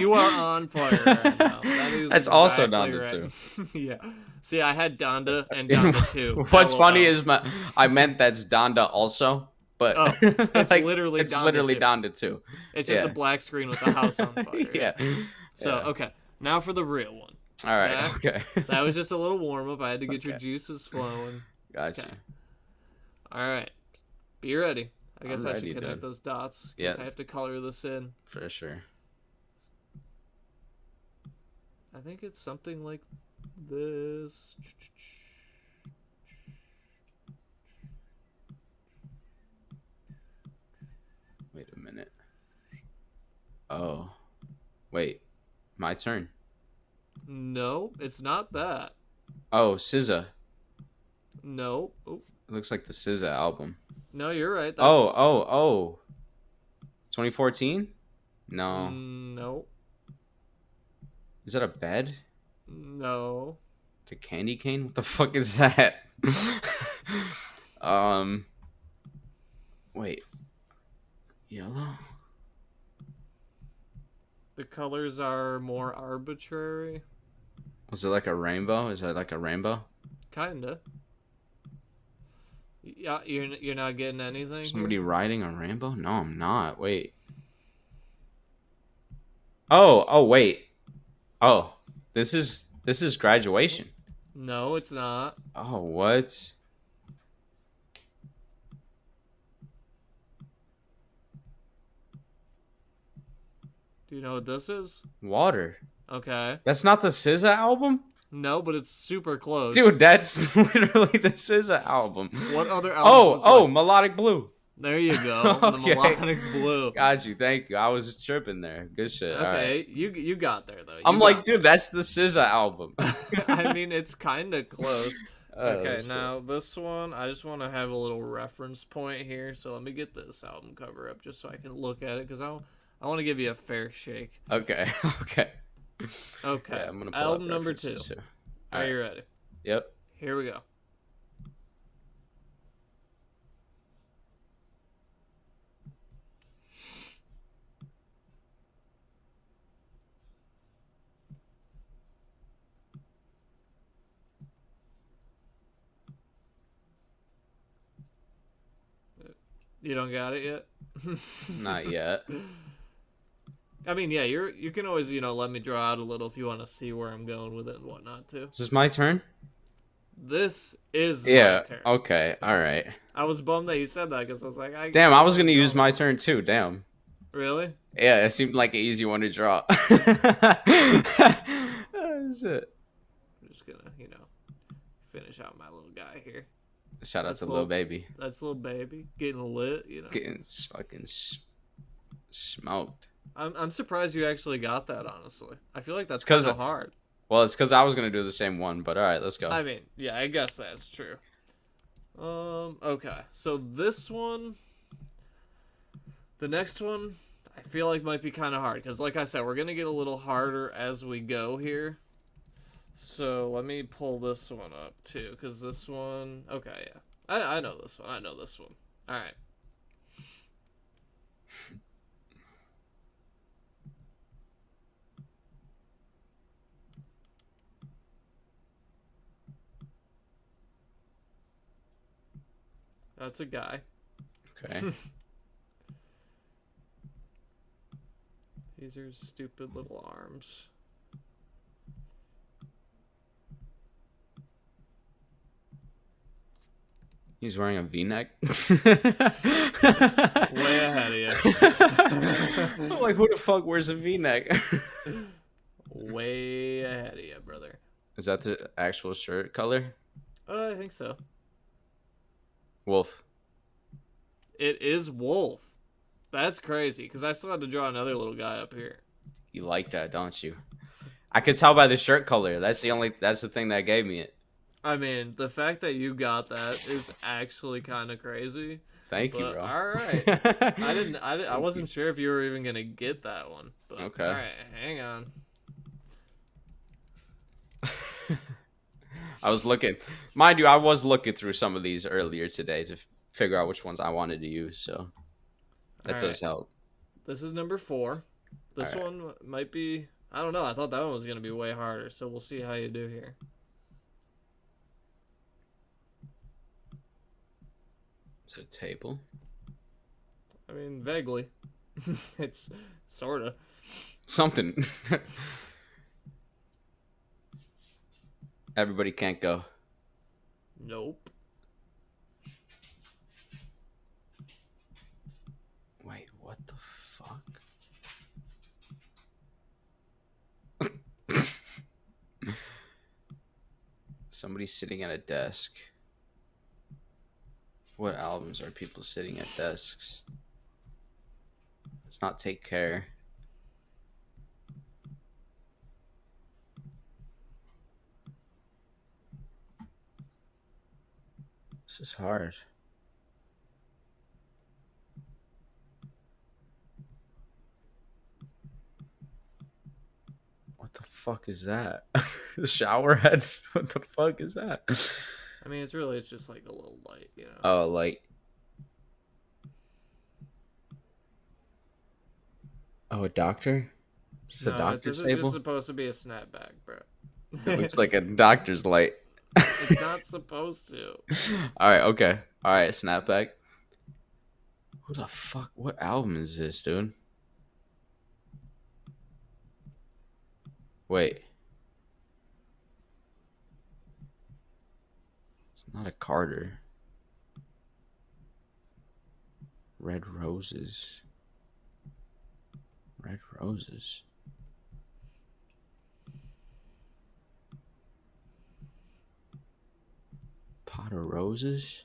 you are on fire right now. That's also Donda right. Yeah. See, I had Donda and Donda 2. What's LOL. funny is I meant that's Donda also, but it's like, literally it's Donda literally 2. Donda too. It's just a black screen with the house on fire. Yeah. So, okay. Now for the real one. All right. Okay. That was just a little warm up. I had to get your juices flowing. Gotcha. Okay. All right. Be ready. I guess I should ready, connect dude. those dots. Yeah. I have to color this in. For sure. I think it's something like this. Wait a minute. Oh. Wait. My turn. No, it's not that. Oh, SZA. No. Oh, It looks like the SZA album. no, you're right. That's... Oh. 2014? No. No. Is that a bed? No. The candy cane? What the fuck is that? Wait. Yellow? The colors are more arbitrary. Was it like a rainbow? Is that like a rainbow? Kinda. Yeah, you're not getting anything. Somebody here? riding a rainbow? No, I'm not. Wait. Oh, wait. Oh, this is graduation. No, it's not. Oh, what? Do you know what this is? Water. Okay. That's not the SZA album? No, but it's super close. Dude, that's literally the SZA album. What other albums? Oh, Melodic Blue. There you go. Okay. The Melodic Blue. Got you. Thank you. I was tripping there. Good shit. All Okay, right. you got there though. I'm like, dude, that's the SZA album. I mean, it's kind of close. Okay, shit. now this one, I just want to have a little reference point here. So let me get this album cover up just so I can look at it because I want to give you a fair shake. Okay. Okay. Yeah, I'm gonna pull Album up number 2. references here. Are you ready? Yep. Here we go. You don't got it yet? Not yet. I mean, yeah, you can always, let me draw out a little if you want to see where I'm going with it and whatnot too. Is this my turn? This is my Yeah. turn. Okay. All right. I was bummed that you said that because I was like, Damn, I I don't was know gonna where I'm use going my with turn too. Damn. it. Really? Yeah, it seemed like an easy one to draw. Oh, shit. I'm just gonna, finish out my little guy here. Shout out to Lil Baby. That's little baby getting lit. Getting fucking smoked. I'm surprised you actually got that. Honestly, I feel like that's 'cause kind of hard. Well, it's because I was gonna do the same one, but all right, let's go. I mean, yeah, I guess that's true. Okay, so this one, the next one, I feel like might be kind of hard because, like I said, we're gonna get a little harder as we go here. So let me pull this one up too, because this one, okay, yeah, I know this one. I know this one. All right. That's a guy. Okay. These are stupid little arms. He's wearing a V-neck. Way ahead of you. I'm like, who the fuck wears a V-neck? Way ahead of you, brother. Is that the actual shirt color? I think so. Wolf. It is wolf. That's crazy, because I still had to draw another little guy up here. You like that, don't you? I could tell by the shirt color. That's the thing that gave me it. I mean, the fact that you got that is actually kind of crazy. Thank you, bro. All right. I wasn't sure if you were even going to get that one. But, okay. All right, hang on. I was looking, mind you, I was looking through some of these earlier today to figure out which ones I wanted to use, so that does help. This is number 4. This one might be, I don't know, I thought that one was going to be way harder, so we'll see how you do here. Is it a table? I mean, vaguely. It's sort of. Something. Everybody can't go. Nope. Wait, what the fuck? Somebody sitting at a desk. What albums are people sitting at desks? It's not Take Care. This is hard. What the fuck is that? The shower head? What the fuck is that? I mean, it's just like a little light, Oh, light. Oh, a doctor? It's a doctor's this is table? just supposed to be a snapback, bro. It looks like a doctor's light. It's not supposed to. Alright, okay. Alright, snapback. Who the fuck? What album is this, dude? Wait. It's not a Carter. Red Roses. Red Roses. Pot of Roses?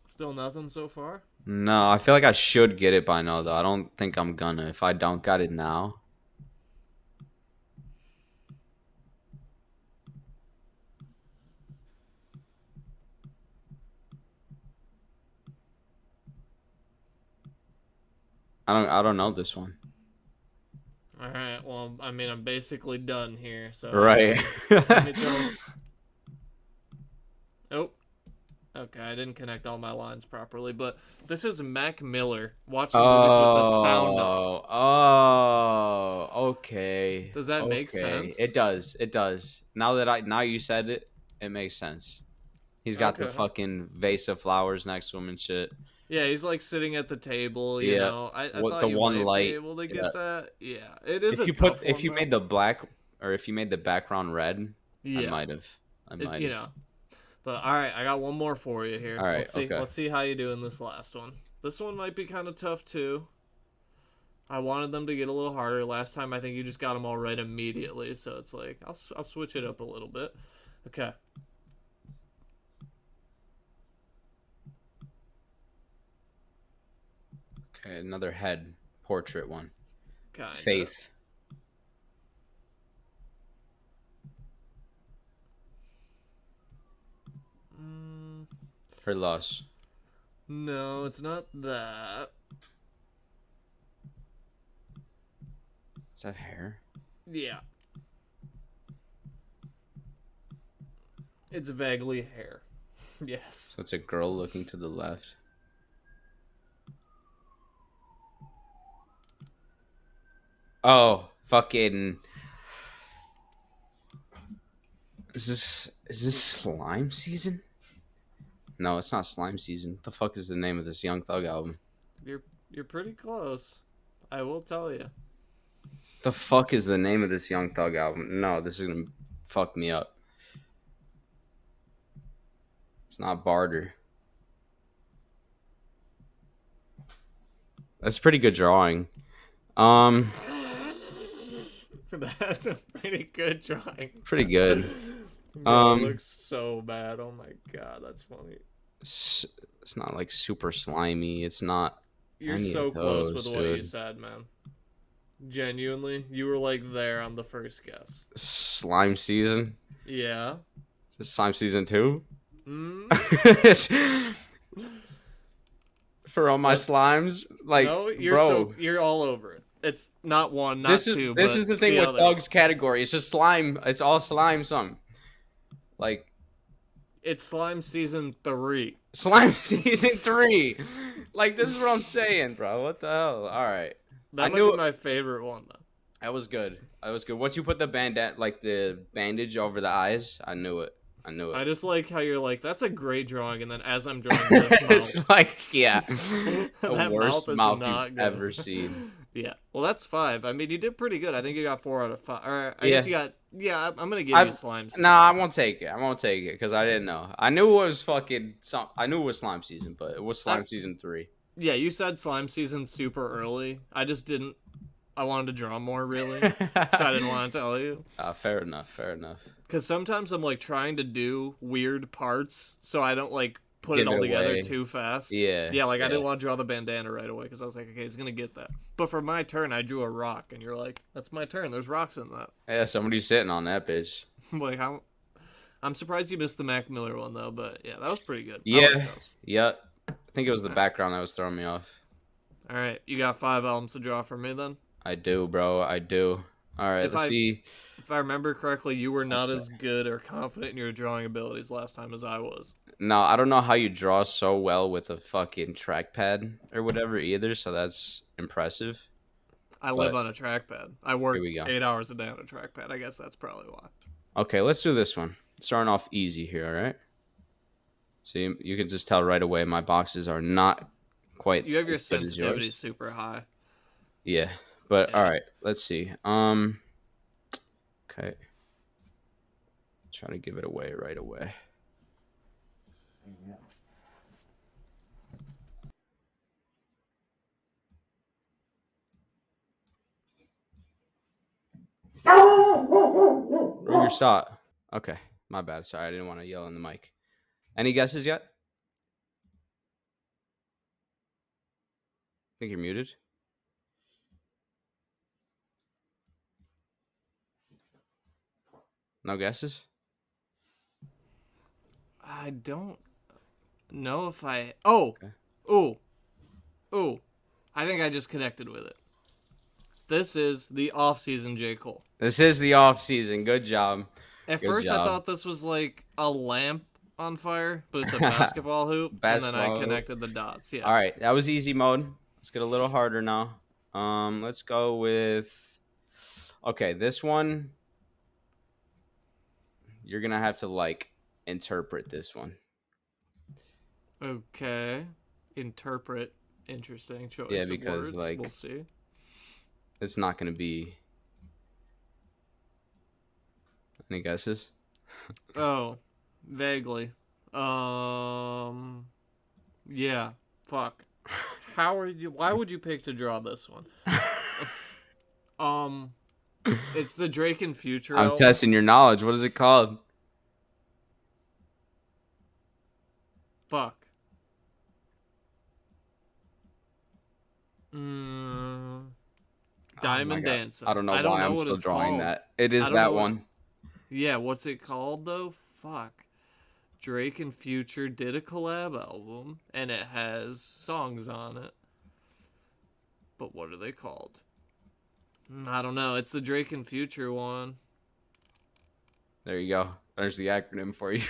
Still nothing so far? No, I feel like I should get it by now, though. I don't think I'm gonna. If I don't got it now. I don't know this one. All right. Well, I mean, I'm basically done here. So Right. Let me tell. Oh. Okay, I didn't connect all my lines properly, but this is Mac Miller watching movies with the sound off. Oh, okay. Does that make sense? It does. It does. Now you said it, it makes sense. He's got the fucking vase of flowers next to him and shit. Yeah, he's like sitting at the table, you Yeah. know. I What thought the you one might be light? able to Yeah. get that. Yeah, it is a tough If one you though. made the black or if you made the background red, I Yeah, might have. I it, might you have. know. But all right, I got one more for you here. All right. Let's see. Okay. Let's see how you do in this last one. This one might be kind of tough too. I wanted them to get a little harder. Last time, I think you just got them all right immediately. So it's like I'll switch it up a little bit. Okay. Okay. Another head portrait one. Kinda. Faith. Mm, Her loss. no, it's not that. Is that hair? Yeah, it's vaguely hair. Yes. So it's a girl looking to the left. Oh, fucking. Is this slime season? No, it's not slime season. What the fuck is the name of this Young Thug album? You're pretty close. I will tell you. The fuck is the name of this Young Thug album? No, this is gonna fuck me up. It's not Barter. That's a pretty good drawing. Um, That's a pretty good drawing. pretty good. Bro, it Um, looks so bad. Oh my god, that's funny. it's not like super slimy. It's not You're any so of close with those, what you dude. said, man. Genuinely, you were like there on the first guess. Slime season. Yeah. Is this slime season 2? Hmm. For all my What? slimes, like, No, bro. you're all over it. It's not one, not two, This but is the thing the with other. Thug's category. It's just slime. It's all slime. Some like It's slime season 3. slime season 3. Like this is what I'm saying, bro. What the hell? All right, I That might be knew it. my favorite one though. That was good. That was good. Once you put the like the bandage over the eyes, I knew it. I knew it. I just like how you're like, that's a great drawing, and then as I'm drawing this It's mouth, like yeah, the that worst mouth is mouth you've not good. ever seen. Yeah, well, that's 5. I mean, you did pretty good. I think you got 4 out of 5. Or I Yeah, guess you got. Yeah, I'm gonna give you I slime no, season. I won't take it. I won't take it because I didn't know. I knew it was fucking. I knew it was slime season, but it was I, slime season 3. yeah, you said slime season super early. I just didn't. I wanted to draw more, really, so I didn't want to tell you. Fair enough. Fair enough. Because sometimes I'm like trying to do weird parts, so I don't like put it Give it all together away. too fast. Yeah. Yeah, like I Yeah. didn't want to draw the bandana right away because I was like, okay, he's gonna get that. But for my turn, I drew a rock, and you're like, that's my turn. There's rocks in that. Yeah. Somebody's sitting on that bitch. I'm like, how? I'm surprised you missed the Mac Miller one though, but yeah, that was pretty good. I like Yeah. those. Yeah. I think it was the All right. background that was throwing me off. All right, you got 5 albums to draw for me then. I do, bro. I do. All right. If Let's I see. if I remember correctly, you were not as good or confident in your drawing abilities last time as I was. No, I don't know how you draw so well with a fucking trackpad or whatever either. So that's impressive. I live But on a trackpad. I here work we go. 8 hours a day on a trackpad. I guess that's probably why. Okay, let's do this one. Starting off easy here. All right. See, you can just tell right away my boxes are not quite You have your as good as sensitivity yours. super high. Yeah, but all Yeah. right. Let's see. Okay. Try to give it away right away. Ruger, stop. Okay, my bad. Sorry, I didn't want to yell in the mic. Any guesses yet? Think you're muted. No guesses? I don't know if I. Oh, Okay. ooh, ooh. I think I just connected with it. This is the off-season J. Cole. This is the off season. Good job. At Good first, I job. thought this was like a lamp on fire, but it's a basketball hoop, and then I Basketball hoop. connected the dots. Yeah. All right, that was easy mode. Let's get a little harder now. Let's go with. Okay, this one. You're gonna have to like interpret this one. Okay. interpret. Interesting Yeah, choice of because words. We'll like see. it's not gonna be any guesses. Oh, vaguely. Um, yeah. Fuck. How are you? Why would you pick to draw this one? Um, it's the Drake and Future I'm album. testing your knowledge. What is it called? Fuck. Mm, Oh my Diamond god. I Dancing. don't know I don't why know I'm what still it's drawing called. that. It I is don't know that what. one. Yeah, what's it called though? Fuck. Drake and Future did a collab album, and it has songs on it. But what are they called? I don't know. It's the Drake and Future one. There you go. There's the acronym for you.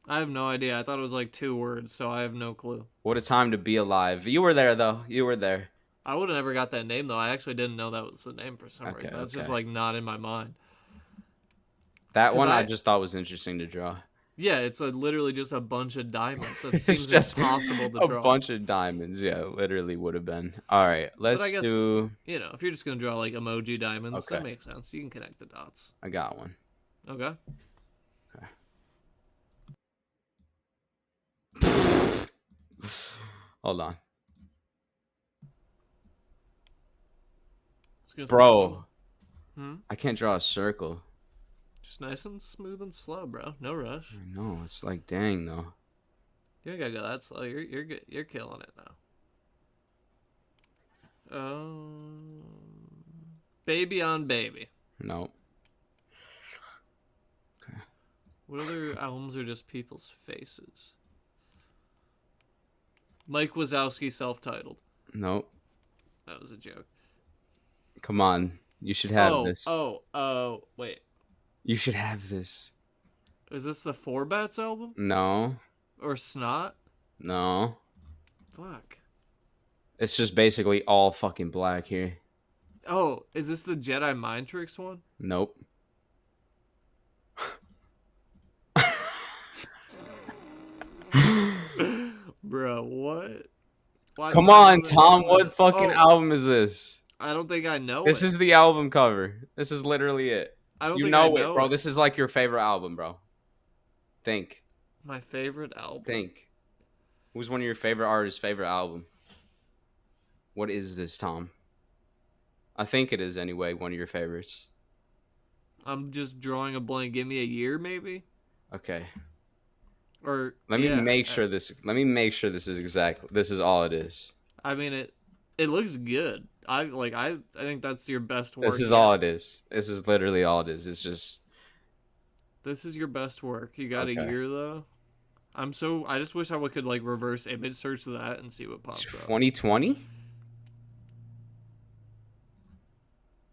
I have no idea. I thought it was like 2 words, so I have no clue. What a time to be alive. You were there though. You were there. I would have never got that name though. I actually didn't know that was the name for some Okay, reason. That's just okay. like not in my mind. That Cause one I I, just thought was interesting to draw. yeah, it's literally just a bunch of diamonds. That It's seems just impossible to a draw. bunch of diamonds. Yeah, it literally would have been. All right, But I let's guess do. if you're just gonna draw like emoji diamonds, that Okay, makes sense. You can connect the dots. I got one. Okay. Okay. Hold on, It's gonna say, oh, bro. hmm. I can't draw a circle. Just nice and smooth and slow, bro. No rush. I know. It's like, dang though. You don't gotta go that slow. You're good. You're killing it now. Baby on Baby. No. What other albums are just people's faces? Mike Wazowski self-titled. Nope. That was a joke. Come on. You should have this. Wait. You should have this. Is this the Four Bats album? No. Or Snot? No. Fuck. It's just basically all fucking black here. Oh, is this the Jedi Mind Tricks one? Nope. Bro, what? Why Come do I on, know the Tom. name of What it? fucking Oh, album is this? I don't think I know This it. is the album cover. This is literally it. I don't You think I know it, know bro. it. This is like your favorite album, bro. Think. My favorite album. Think. Who's one of your favorite artists' favorite album? What is this, Tom? I think it is anyway, one of your favorites. I'm just drawing a blank. Give me a year, maybe? Okay. Or Let me yeah. make sure this this is all it is. I mean it looks good. I think that's your best work. This is yet. all it is. This is literally all it is. It's just This is your best work. You got a okay. year though. I just wish I could like reverse image search that and see what pops up. 2020?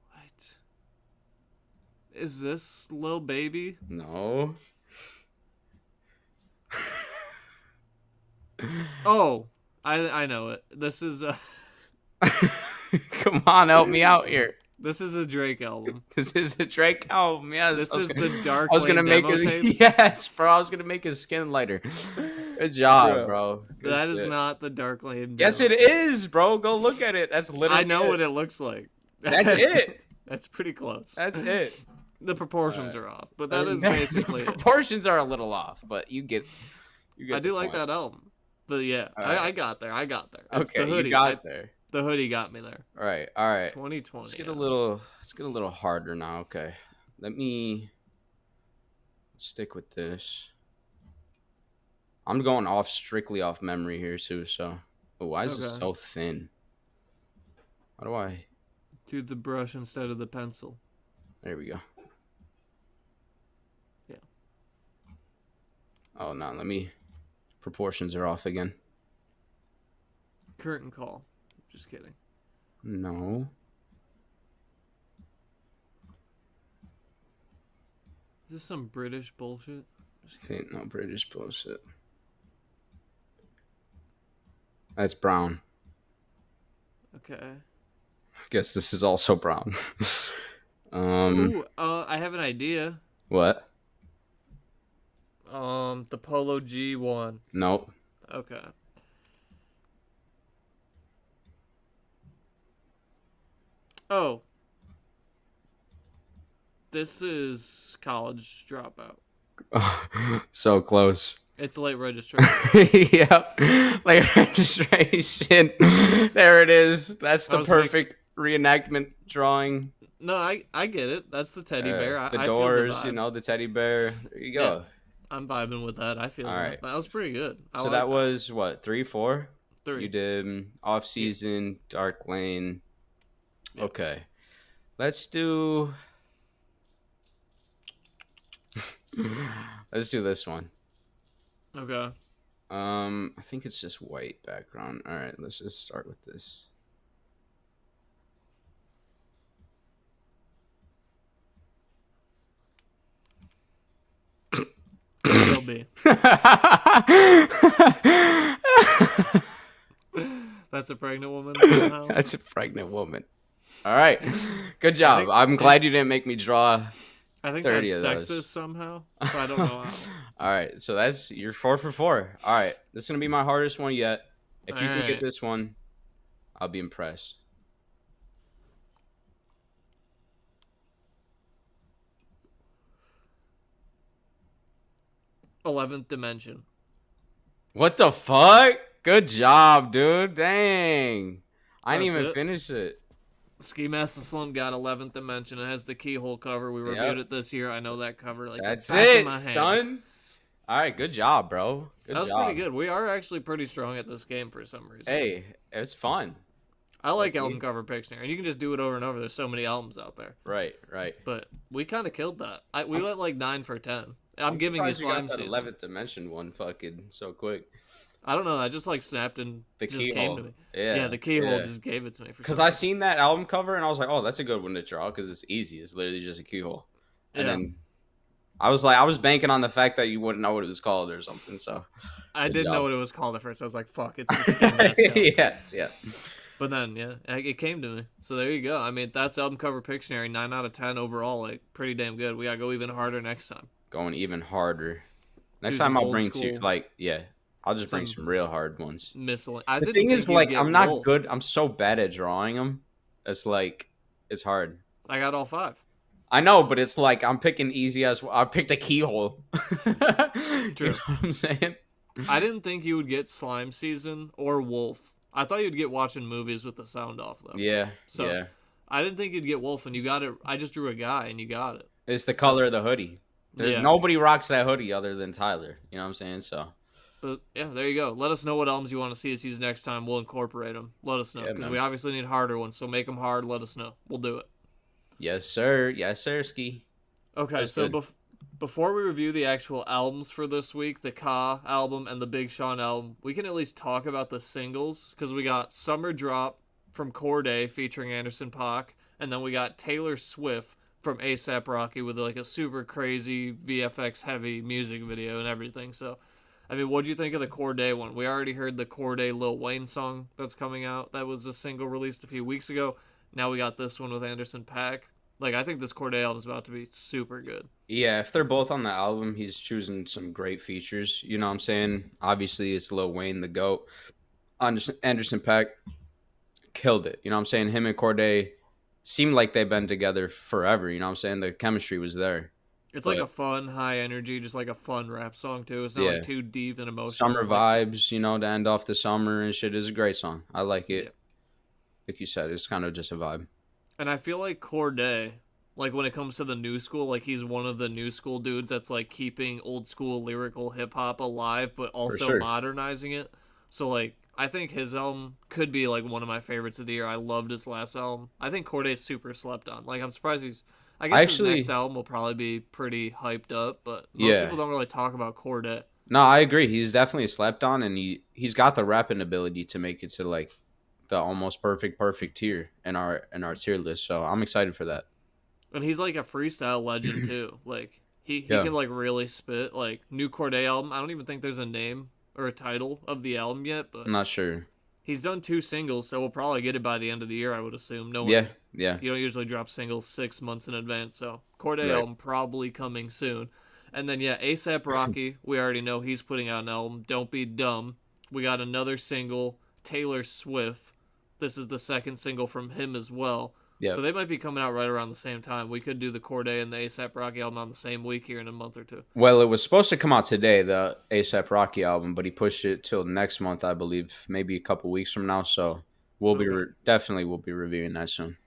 What? Is this Lil Baby? No. Oh, I know it. This is Come on, help me out here. this is a Drake album. This is a Drake album. Yes. This is the Dark I was gonna Lane make demo it. tape. Yes, bro. I was gonna make his skin lighter. Good job, bro. Good That is shit. not the Dark Lane. Yes, it is, bro. Go look at it. That's literally. I know what it looks like. That's it. That's pretty close. That's it. The proportions are off, but that is basically it. Proportions are a little off, but you get. I do like that album, but yeah, Right. I got there. It's Okay, the hoodie. you got there. The hoodie got me there. All right, all right. 2020. Let's get a little harder now. Okay, let me stick with this. I'm going strictly off memory here too. So, why is this Okay. so thin? How do I? Do the brush instead of the pencil. There we go. Yeah. Oh no, proportions are off again. Curtain call. Just kidding. No. Is this some British bullshit? Just kidding. Ain't no British bullshit. That's brown. Okay. I guess this is also brown. Ooh, I have an idea. What? The Polo G1. Nope. Okay. Oh, this is College Dropout. So close. It's late registration. Yep. Like registration. There it is. That's I the was mixed. perfect reenactment drawing. No, I get it. That's the teddy bear. The I feel the doors, vibes. the teddy bear. There you Yeah, go. I'm vibing with that. I feel All that. right. That was pretty good. I So like that that. was what, 3, 4? You 3. did off Yeah. season, dark lane. Yeah. Okay. Let's do let's do this one. Okay. I think it's just white background. All right, let's just start with this. LB. That's a pregnant woman somehow. That's a pregnant woman. All right. Good job. I'm glad you didn't make me draw I think 30 that's of sexist those. somehow, but I don't know how. All right. So that's you're 4 for 4. All right. This is going to be my hardest one yet. If you can get Alright. this one, I'll be impressed. '11th Dimension. What the fuck? Good job, dude. Dang. I didn't That's even it. finish it. Ski Master Slim got 11th Dimension. It has the keyhole cover. We reviewed it this year. I know that cover like That's the back of it, my hand. son. All right. Good job, bro. Good That was job. pretty good. We are actually pretty strong at this game for some reason. Hey, it's fun. I like album cover Pictionary. And you can just do it over and over. There's so many albums out there. Right, right. But we kind of killed that. We went like 9 for 10. I'm giving you slime got that season. 11th dimension one fucking so quick. I don't know. I just like snapped and The just keyhole. came to me. Yeah, the keyhole just gave it to me. Because I seen that album cover and I was like, oh, that's a good one to draw because it's easy. It's literally just a keyhole. And then I was banking on the fact that you wouldn't know what it was called or something. So I didn't know what it was called at first. I was like, fuck, it's the skin mascot. yeah. But then, it came to me. So there you go. I mean, that's album cover Pictionary. 9 out of 10 overall. Like, pretty damn good. We got to go even harder next time. Going even harder. Next Do time some I'll old bring school- I'll just bring some real hard ones. Miscellaneous. The thing is, like, I'm not good. I'm so bad at drawing them. It's like, it's hard. I got all 5. I know, but it's like I'm picking easy as well. I picked a keyhole. True. You know what I'm saying? I didn't think you would get Slime Season or Wolf. I thought you'd get watching movies with the sound off, though. Yeah, So yeah. I didn't think you'd get Wolf, and you got it. I just drew a guy, and you got it. It's the color of the hoodie. Yeah. Nobody rocks that hoodie other than Tyler. You know what I'm saying? So But yeah, there you go. Let us know what albums you want to see us use next time. We'll incorporate them. Let us know, Yeah, because man. we obviously need harder ones. So make them hard. Let us know. We'll do it. yes, sir. Yes, sir. Ski. Okay, That's so good. before we review the actual albums for this week, the Ka album and the Big Sean album, we can at least talk about the singles, because we got Summer Drop from Corday featuring Anderson .Paak, and then we got Taylor Swift from ASAP Rocky with like a super crazy VFX heavy music video and everything. So, I mean, what do you think of the Corday one? We already heard the Corday Lil Wayne song that's coming out. That was a single released a few weeks ago. Now we got this one with Anderson .Paak. Like, I think this Corday album is about to be super good. Yeah, if they're both on the album, he's choosing some great features. You know what I'm saying? Obviously, it's Lil Wayne, the GOAT. Anderson .Paak killed it. You know what I'm saying? Him and Corday seemed like they've been together forever. You know what I'm saying? The chemistry was there. It's like a fun, high energy, just like a fun rap song, too. It's not like too deep and emotional. Summer vibes, to end off the summer and shit is a great song. I like it. Yeah. Like you said, it's kind of just a vibe. And I feel like Corday, like when it comes to the new school, like he's one of the new school dudes that's like keeping old school lyrical hip hop alive, but also modernizing it. So like, I think his album could be like one of my favorites of the year. I loved his last album. I think Corday's super slept on. Like, I'm surprised I guess his next album will probably be pretty hyped up, but most people don't really talk about Corday. No, I agree. He's definitely slept on, and he's got the rapping ability to make it to like the almost perfect tier in our tier list. So I'm excited for that. And he's like a freestyle legend too. Like he can like really spit. Like, new Corday album. I don't even think there's a name or a title of the album yet, but I'm not sure. He's done 2 singles, so we'll probably get it by the end of the year, I would assume. Yeah. You don't usually drop singles 6 months in advance, so Corday album probably coming soon. And then yeah, ASAP Rocky, we already know he's putting out an album. Don't Be Dumb. We got another single, Taylor Swift. This is the second single from him as well. So Yep. they might be coming out right around the same time. We could do the Corday and the ASAP Rocky album on the same week here in a month or two. Well, it was supposed to come out today, the ASAP Rocky album, but he pushed it till next month, I believe, maybe a couple weeks from now. So Okay. definitely we'll be reviewing that soon.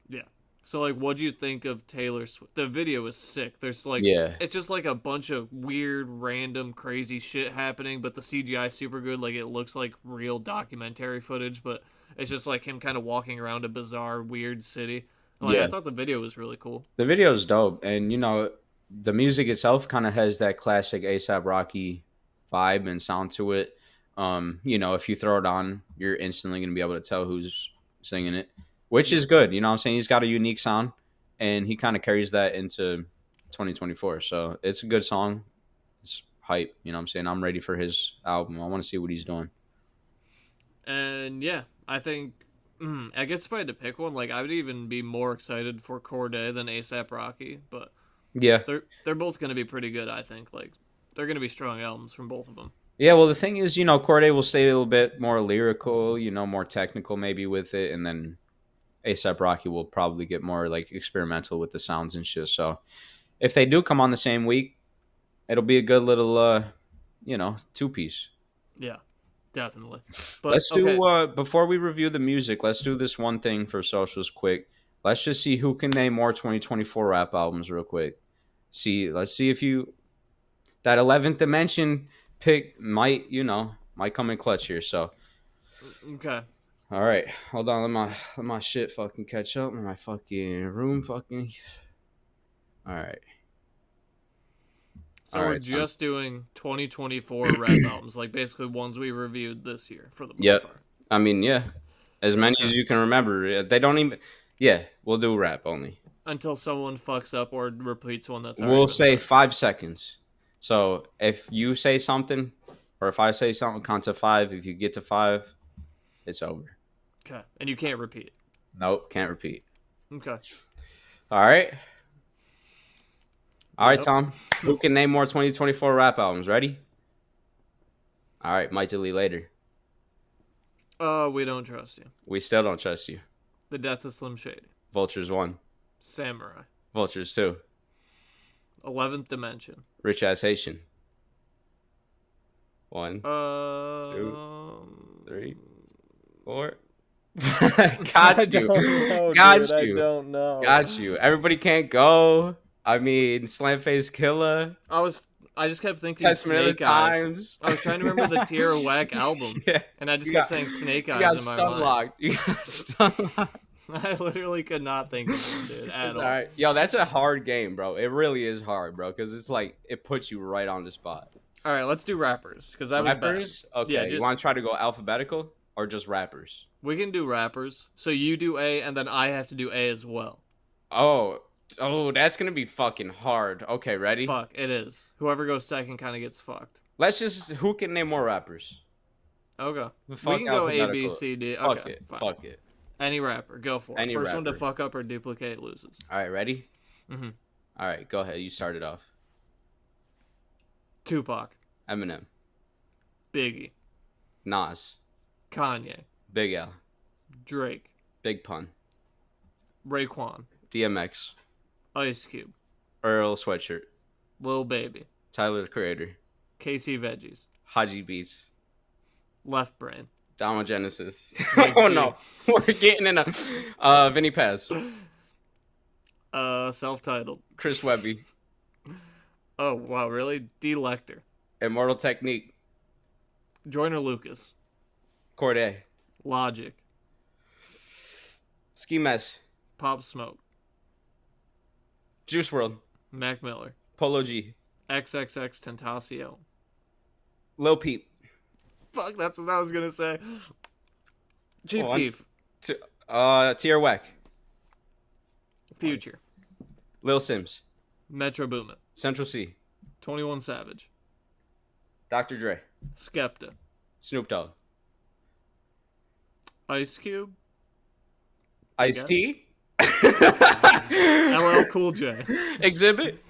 Yeah. So like, what'd you think of Taylor Swift? The video is sick. There's like, Yeah, it's just like a bunch of weird, random, crazy shit happening, but the CGI is super good. Like it looks like real documentary footage, but it's just like him kind of walking around a bizarre, weird city. Like I yeah. thought the video was really cool. The video is dope, and the music itself kind of has that classic ASAP Rocky vibe and sound to it. If you throw it on, you're instantly gonna be able to tell who's singing it, which Yeah. is good. You know what I'm saying? He's got a unique sound, and he kind of carries that into 2024. So it's a good song. It's hype. You know what I'm saying? I'm ready for his album. I want to see what he's doing. And yeah, I think. I guess if I had to pick one, like I would even be more excited for Corday than ASAP Rocky, but Yeah. they're both going to be pretty good. I think like they're going to be strong albums from both of them. Yeah, well, the thing is, Corday will stay a little bit more lyrical, more technical maybe with it, and then ASAP Rocky will probably get more like experimental with the sounds and shit. So if they do come on the same week, it'll be a good little, two piece. Yeah, definitely. But Let's do okay, before we review the music. Let's do this one thing for socials quick. Let's just see who can name more 2024 rap albums real quick. Let's see if you that 11th dimension pick might come in clutch here. So okay. all right, hold on. Let my shit fucking catch up. My fucking room fucking. All right, So all we're right. just doing 2024 rap albums, like basically ones we reviewed this year for the most Yep. part. I mean, yeah, as many Okay. as you can remember. They don't even. Yeah, we'll do rap only. Until someone fucks up or repeats one that's already We'll been say said. 5 seconds. So if you say something, or if I say something, count to five. If you get to five, it's over. Okay, and you can't repeat. Nope, can't repeat. Okay. All right. All right, Yep. Tom. Who can name more 2024 rap albums? Ready? All right, might delete later. We don't trust you. We still don't trust you. The Death of Slim Shady. Vultures 1. Samurai. Vultures 2. 11th Dimension. Rich Ass Haitian. 1, 2, Um, 3, 4. I Got you. don't know, Got dude. you. I don't know. Got you. Everybody can't go. I mean, Slam Face Killer. I just kept thinking Testament of the Snake Eyes. Times. I was trying to remember the Tierra Whack album, Yeah. and I just You kept got, saying Snake you Eyes got in my stun mind. locked. You got stun locked. I literally could not think of one, dude, at It's all. all right. Yo, that's a hard game, bro. It really is hard, bro, because it's like it puts you right on the spot. All right, let's do rappers because that was Rappers? bad. Okay. Yeah, You just want to try to go alphabetical or just rappers? we can do rappers. So you do A, and then I have to do A as well. Oh, that's gonna be fucking hard. Okay, ready? Fuck, it is. Whoever goes second kind of gets fucked. Let's just who can name more rappers? Okay, The we fuck can go A, B, alphabetical. C, D. Fuck Okay, it. fine. Fuck it. Any rapper, go for it. Any First one to rapper. fuck up or duplicate loses. All right, ready? Mhm. All right, go ahead. You start it off. Tupac, Eminem, Biggie, Nas, Kanye, Big L, Drake, Big Pun, Raekwon, DMX, Ice Cube, Earl Sweatshirt, Lil Baby, Tyler the Creator, KC Veggies, Haji Beats, Left Brain, Dama Genesis. Big Oh G. no, we're getting in a Vinny Paz, self-titled. Chris Webby, Oh wow, really? D Lecter, Immortal Technique, Joyner Lucas, Corday, Logic, Ski Mess, Pop Smoke, Juice World, Mac Miller, Polo G, XXX Tentacion. Lil Peep, Fuck, that's what I was gonna say. Chief One. Keef, Tier Wack, Future, Lil Sims, Metro Boomin, Central C, 21 Savage, Dr. Dre, Skepta, Snoop Dogg, Ice Cube, Ice guess. T, LL Cool J, Exhibit,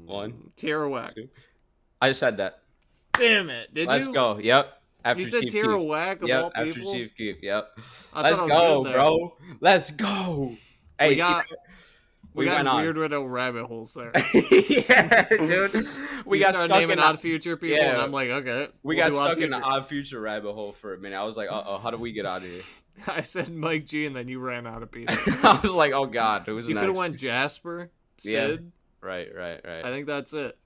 One, Tierra. two. I said that. Damn it! Did Let's you? go. Yep. You After said Chief Keef. Tierra of Yep. all After people. Chief Keef. Yep. I thought Let's I was good go, there. bro. Let's go. We Hey, see, got we we got went on. weird little rabbit holes there. Yeah, dude. We You got started stuck naming in a Odd Future people, and yeah. I'm like, okay, We we'll got do Odd stuck in the Future. Odd Future rabbit hole for a minute. I was like, oh, how do we get out of here? I said Mike G, and then you ran out of people. I was like, oh god, who's You could have next? went Jasper, Yeah. Sid. Right. I think that's it.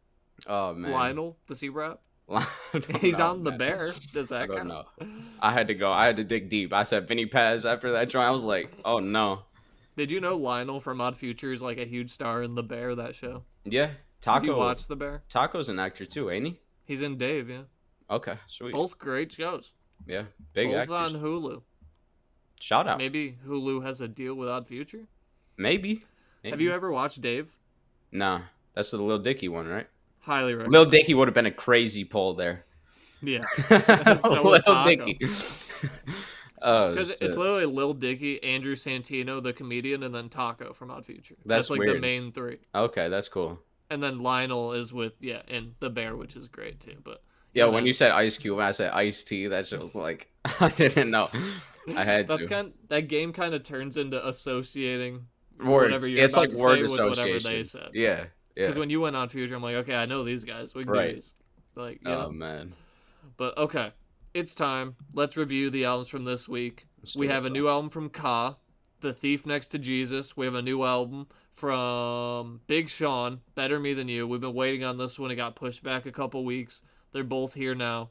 Oh man. Lionel, does he rap? I don't He's know, on the man. Bear. Does I that don't count? know. I had to go. I had to dig deep. I said Vinny Paz after that joint. I was like, oh no. Did you know Lionel from Odd Future is like a huge star in The Bear, that show? Yeah, Have you watched The Bear? Taco's an actor too, ain't he? He's in Dave, yeah. Okay, sweet. Both great shows. Yeah, big Both actors. on Hulu. Shout out. Maybe Hulu has a deal with Odd Future? Maybe. Have you ever watched Dave? Nah, that's the Lil Dicky one, right? Highly recommend. Lil Dicky would have been a crazy pull there. Yeah. So would Lil Taco. Dicky. Oh, Because shit. it's literally Lil Dicky, Andrew Santino, the comedian, and then Taco from Odd Future. That's like weird. the main three. Okay, that's cool. And then Lionel is with, and The Bear, which is great too. But Yeah, when you said Ice Cube, I said Ice T. That shit was like, I didn't know. I had to. That game kind of turns into associating Words. whatever you're It's about like to word say with whatever association. they said. Yeah. Because when you went on Future, I'm like, okay, I know these guys. We can do Right. these. Like, Oh man. But okay, it's time. Let's review the albums from this week. We have a new album from Ka, The Thief Next to Jesus. We have a new album from Big Sean, Better Me Than You. We've been waiting on this one. It got pushed back a couple weeks. They're both here now.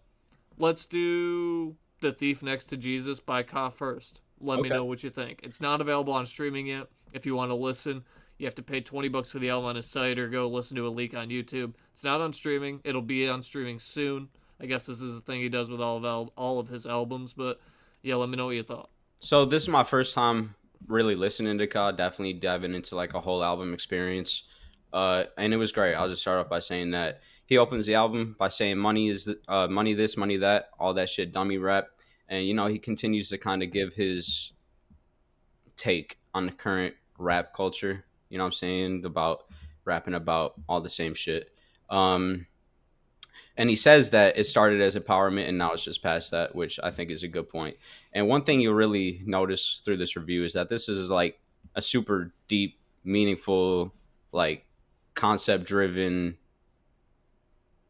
Let's do The Thief Next to Jesus by Ka first. Let me know what you think. It's not available on streaming yet. If you want to listen, you have to pay $20 for the album on his site or go listen to a leak on YouTube. It's not on streaming. It'll be on streaming soon. I guess this is the thing he does with all of his albums. But yeah, let me know what you thought. So this is my first time really listening to Ka. Definitely diving into like a whole album experience. And it was great. I'll just start off by saying that he opens the album by saying money is money this, money that, all that shit, dummy rap. And, he continues to kind of give his take on the current rap culture. You know what I'm saying? About rapping about all the same shit. And he says that it started as empowerment and now it's just past that, which I think is a good point. And one thing you'll really notice through this review is that this is like a super deep, meaningful, like concept driven,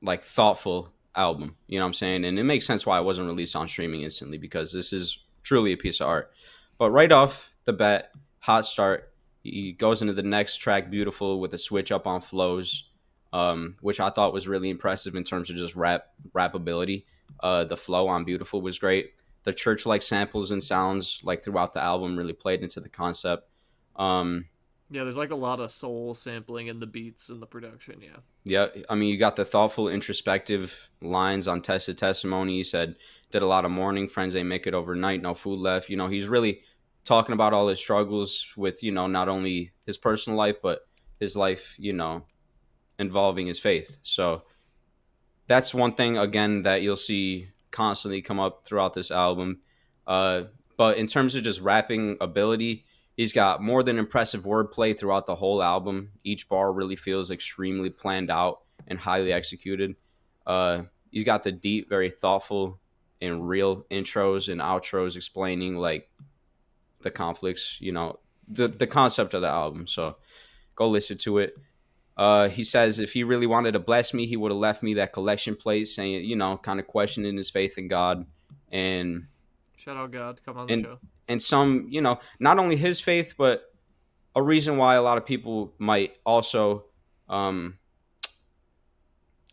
like thoughtful album. You know what I'm saying? And it makes sense why it wasn't released on streaming instantly, because this is truly a piece of art. But right off the bat, hot start, he goes into the next track, Beautiful, with a switch up on flows, which I thought was really impressive in terms of just rap ability. The flow on Beautiful was great. The church-like samples and sounds like throughout the album really played into the concept. Yeah, there's like a lot of soul sampling in the beats and the production, yeah. Yeah, I mean, you got the thoughtful, introspective lines on Tested Testimony. He said, did a lot of mourning, friends ain't make it overnight, no food left. He's really talking about all his struggles with, not only his personal life, but his life, involving his faith. So that's one thing, again, that you'll see constantly come up throughout this album. But in terms of just rapping ability, he's got more than impressive wordplay throughout the whole album. Each bar really feels extremely planned out and highly executed. He's got the deep, very thoughtful and real intros and outros explaining like the conflicts, the concept of the album. So go listen to it. He says if he really wanted to bless me, he would have left me that collection plate, saying, kind of questioning his faith in God. And shout out God, come on the show. And some, not only his faith, but a reason why a lot of people might also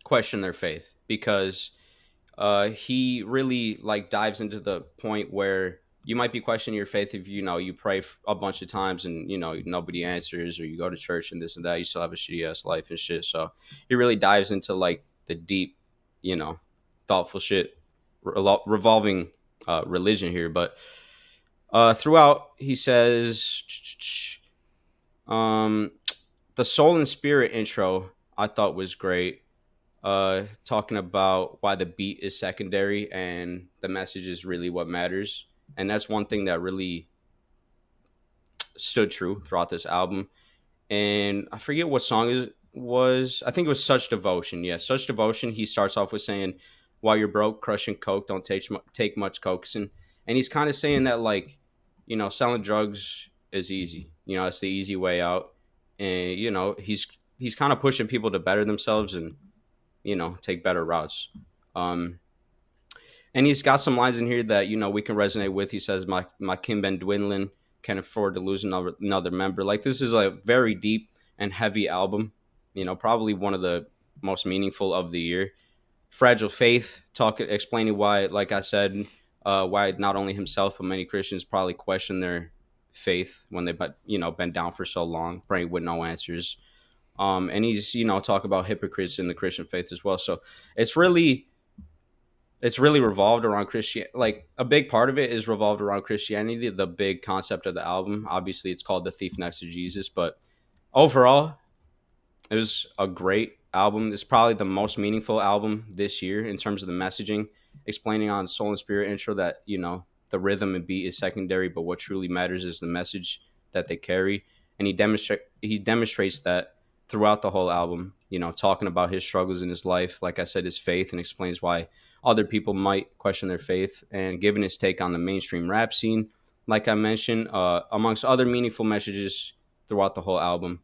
question their faith, because he really like dives into the point where you might be questioning your faith if you pray a bunch of times and nobody answers, or you go to church and this and that, you still have a shitty ass life and shit. So he really dives into like the deep, thoughtful shit revolving religion here. But throughout, he says, the soul and spirit intro I thought was great. Talking about why the beat is secondary and the message is really what matters. And that's one thing that really stood true throughout this album. and I forget what song it was. I think it was Such Devotion. Yeah, Such Devotion. He starts off with saying, "While you're broke, crushing coke, don't take much coaxing," and he's kind of saying that like, selling drugs is easy. It's the easy way out, and he's kind of pushing people to better themselves and take better routes. Um, and he's got some lines in here that we can resonate with. He says, "My kin been dwindling, can't afford to lose another member." Like this is a very deep and heavy album. Probably one of the most meaningful of the year. Fragile Faith, explaining why, like I said, why not only himself but many Christians probably question their faith when they've been down for so long, praying with no answers. And he's talk about hypocrites in the Christian faith as well. So it's really revolved around Christian. Like a big part of it is revolved around Christianity. The big concept of the album, obviously, it's called "The Thief Next to Jesus," but overall, it was a great album. It's probably the most meaningful album this year in terms of the messaging, explaining on Soul and Spirit intro that the rhythm and beat is secondary, but what truly matters is the message that they carry. And he demonstrates that throughout the whole album. Talking about his struggles in his life, like I said, his faith, and explains why other people might question their faith, and giving his take on the mainstream rap scene, like I mentioned, amongst other meaningful messages throughout the whole album.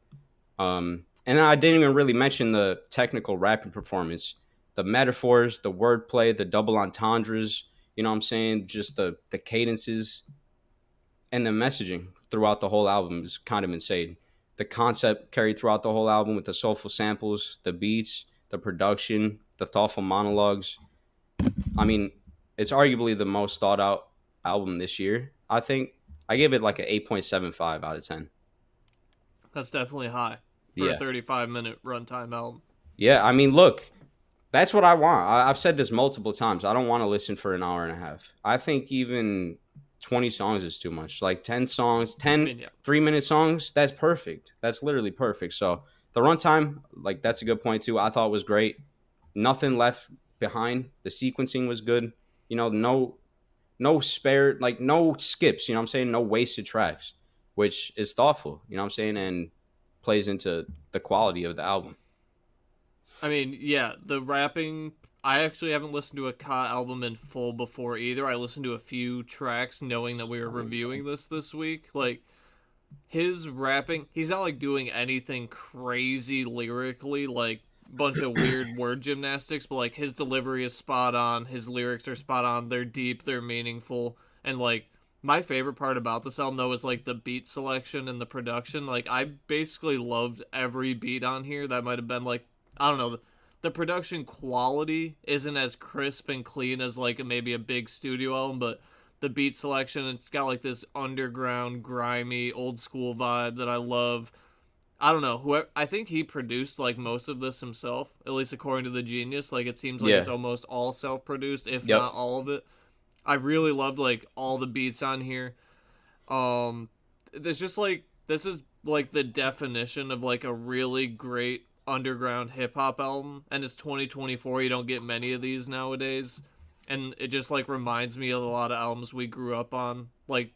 And I didn't even really mention the technical rapping performance, the metaphors, the wordplay, the double entendres. You know what I'm saying? Just the cadences and the messaging throughout the whole album is kind of insane. The concept carried throughout the whole album with the soulful samples, the beats, the production, the thoughtful monologues. I mean, it's arguably the most thought out album this year. I think I give it like an 8.75 out of 10. That's definitely high for a Yeah. 35-minute runtime album. Yeah. I mean, look, that's what I want. I've said this multiple times. I don't want to listen for an hour and a half. I think even 20 songs is too much. Like 10 songs, I 10 mean, yeah. 3 minute songs, that's perfect. That's literally perfect. So the runtime, like that's a good point too. I thought it was great. Nothing left behind. The sequencing was good. No spare, like no skips, you know what I'm saying? No wasted tracks, which is thoughtful, you know what I'm saying? And plays into the quality of the album. I mean, yeah, the rapping. I actually haven't listened to a Ka album in full before either. I listened to a few tracks knowing that we were reviewing this week. Like, his rapping, he's not like doing anything crazy lyrically, like bunch of weird word gymnastics, but like his delivery is spot on, his lyrics are spot on, they're deep, they're meaningful, and like my favorite part about this album though is like the beat selection and the production. Like I basically loved every beat on here. That might have been like, I don't know, the production quality isn't as crisp and clean as like maybe a big studio album, but the beat selection, it's got like this underground, grimy, old school vibe that I love. I don't know. Whoever, I think he produced like most of this himself, at least according to the Genius. Like it seems like Yeah. it's almost all self-produced, if Yep. not all of it. I really loved like all the beats on here. There's just like this is like the definition of like a really great underground hip hop album, and it's 2024. You don't get many of these nowadays, and it just like reminds me of a lot of albums we grew up on, like